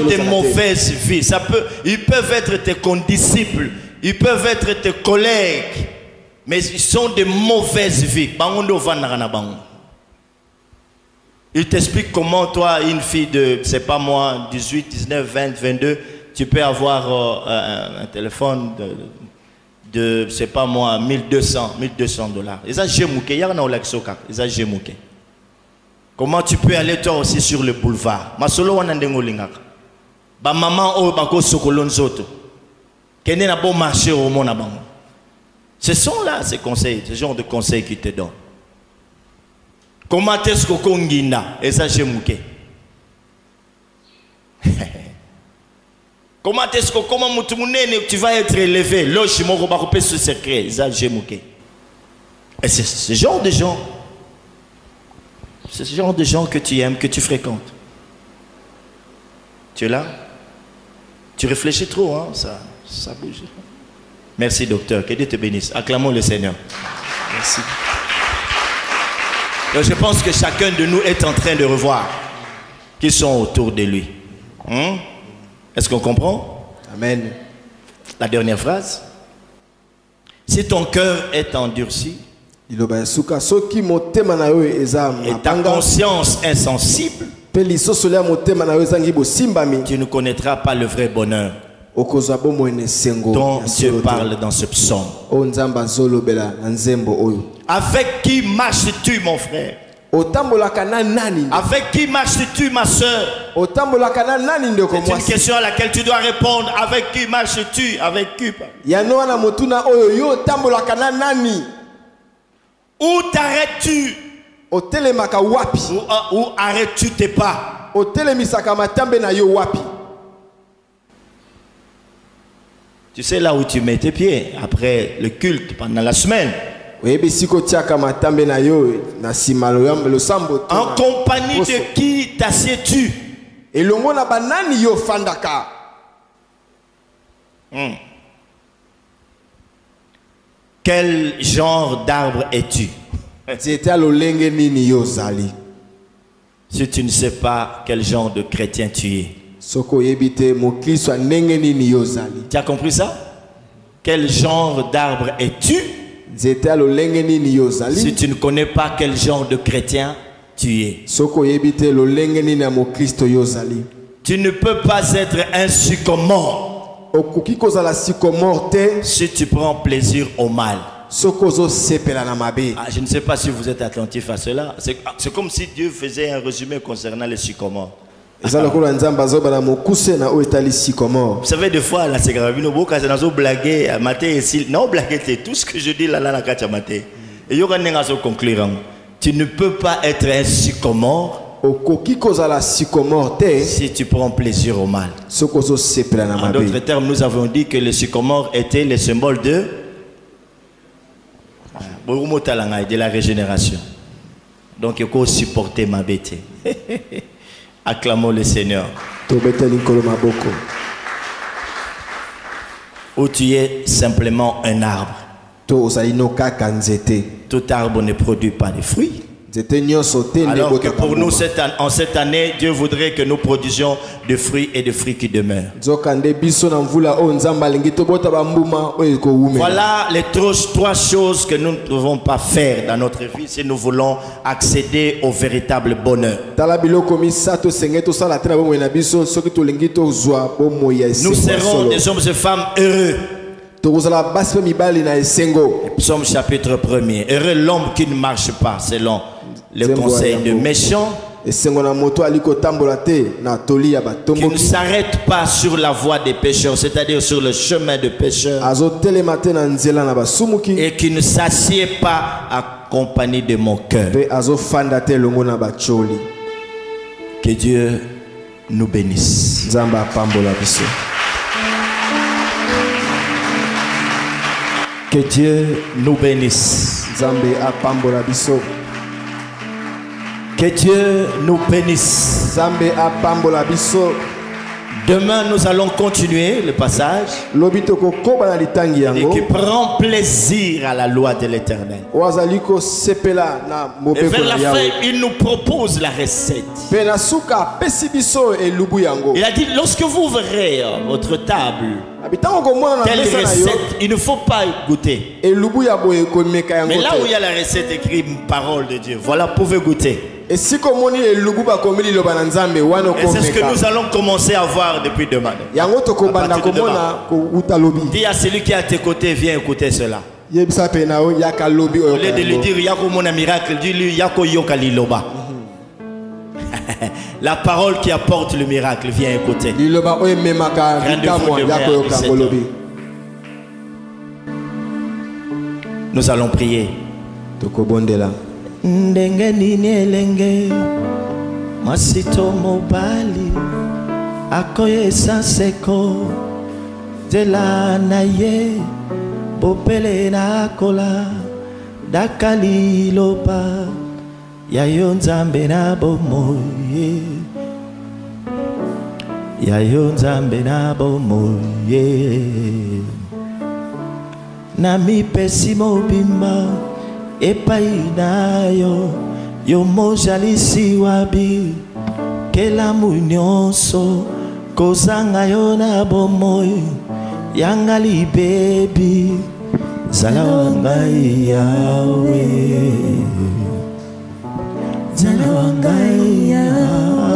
de mauvaise vie, ils peuvent être tes condisciples, ils peuvent être tes collègues, mais ils sont de mauvaise vie. Ils t'expliquent comment toi, une fille de, c'est pas moi, 18, 19, 20, 22, tu peux avoir un téléphone de c'est pas moi, $1200. Ils ont gémouké, ils ont gémouké. Comment tu peux aller toi aussi sur le boulevard? Ma solo wanandengo lingaka. Ba maman o bako sokolonzoto. Kene na bon marché au mona bango. Ce sont là ces conseils, ce genre de conseils qui te donnent. Comment est-ce que Konginda et ça gémouké? Comment est-ce que tu vas être élevé? Lochimoko bakopé ce secret, ça gémouké. Et c'est ce genre de gens. C'est ce genre de gens que tu aimes, que tu fréquentes. Tu es là? Tu réfléchis trop, hein? Ça bouge. Merci, docteur. Que Dieu te bénisse. Acclamons le Seigneur. Merci. Donc, je pense que chacun de nous est en train de revoir qui sont autour de lui. Est-ce qu'on comprend? Amen. La dernière phrase. Si ton cœur est endurci et ta conscience insensible, tu ne connaîtras pas le vrai bonheur dont Dieu parle dans ce psaume. Avec qui marches-tu, mon frère? Avec qui marches-tu, ma soeur? C'est une question à laquelle tu dois répondre. Avec qui marches-tu? Avec qui? Où t'arrêtes-tu? Où arrêtes-tu tes pas? Tu sais là où tu mets tes pieds après le culte pendant la semaine. En compagnie de qui t'assieds-tu? elongo na banani yo fandaka. Quel genre d'arbre es-tu? Nzete lolenge nini yo zali. Si tu ne sais pas quel genre de chrétien tu es. Soko yebite mokristo ndenge nini yo zali. Tu as compris ça? Quel genre d'arbre es-tu? Nzete lolenge nini yo zali. Si tu ne connais pas quel genre de chrétien tu es. Soko yebite lolenge nini ya mokristo yo zali. Tu ne peux pas être un sycomore si tu prends plaisir au mal. Je ne sais pas si vous êtes attentif à cela. C'est comme si Dieu faisait un résumé concernant les sycomores. Vous savez, des fois, là, c'est grave. Nous blaguer, non, blaguer, tout ce que je dis là, là, et il y aura une conclusion. Tu ne peux pas être un sycomore si tu prends plaisir au mal. En d'autres termes, nous avons dit que les sycomores étaient les symboles de la régénération. Donc il faut supporter ma bête. Acclamons le Seigneur. Où tu es simplement un arbre. Tout arbre ne produit pas de fruits. Alors que pour nous, en cette année, Dieu voudrait que nous produisions des fruits et des fruits qui demeurent. Voilà les trois choses que nous ne devons pas faire dans notre vie si nous voulons accéder au véritable bonheur. Nous serons des hommes et femmes heureux. Psaume chapitre 1er. Heureux l'homme qui ne marche pas selon le conseil de méchants, qui ne s'arrête pas sur la voie des pécheurs, c'est-à-dire sur le chemin de pécheurs, et qui ne s'assied pas accompagné de mon cœur. Que Dieu nous bénisse. Que Dieu nous bénisse. Que Dieu nous bénisse. Demain, nous allons continuer le passage et qui prend plaisir à la loi de l'Éternel. Et vers la fin, il nous propose la recette. Il a dit, lorsque vous verrez votre table, telle recette, il ne faut pas goûter. Mais là où il y a la recette écrite, parole de Dieu, voilà, vous pouvez goûter. Et c'est ce que nous allons commencer à voir depuis demain. Dis à celui qui est à tes côtés, viens écouter cela. Au lieu de lui dire, Yako mon miracle, dis-lui, Yako yoka liloba. La parole qui apporte le miracle, viens écouter. Nous allons prier. Ndenge nini elenge masito mobali akoye sanseko zela na ye bopele na kola dakali loba yayo nzambe na bomoye yayo nzambe na bomoye na mipesi mobimba epai na yo yo mojalisi wabi kelamu nyonso kozanga yo na bomoi yanga libebi zala wangai yawe zala wangai yawe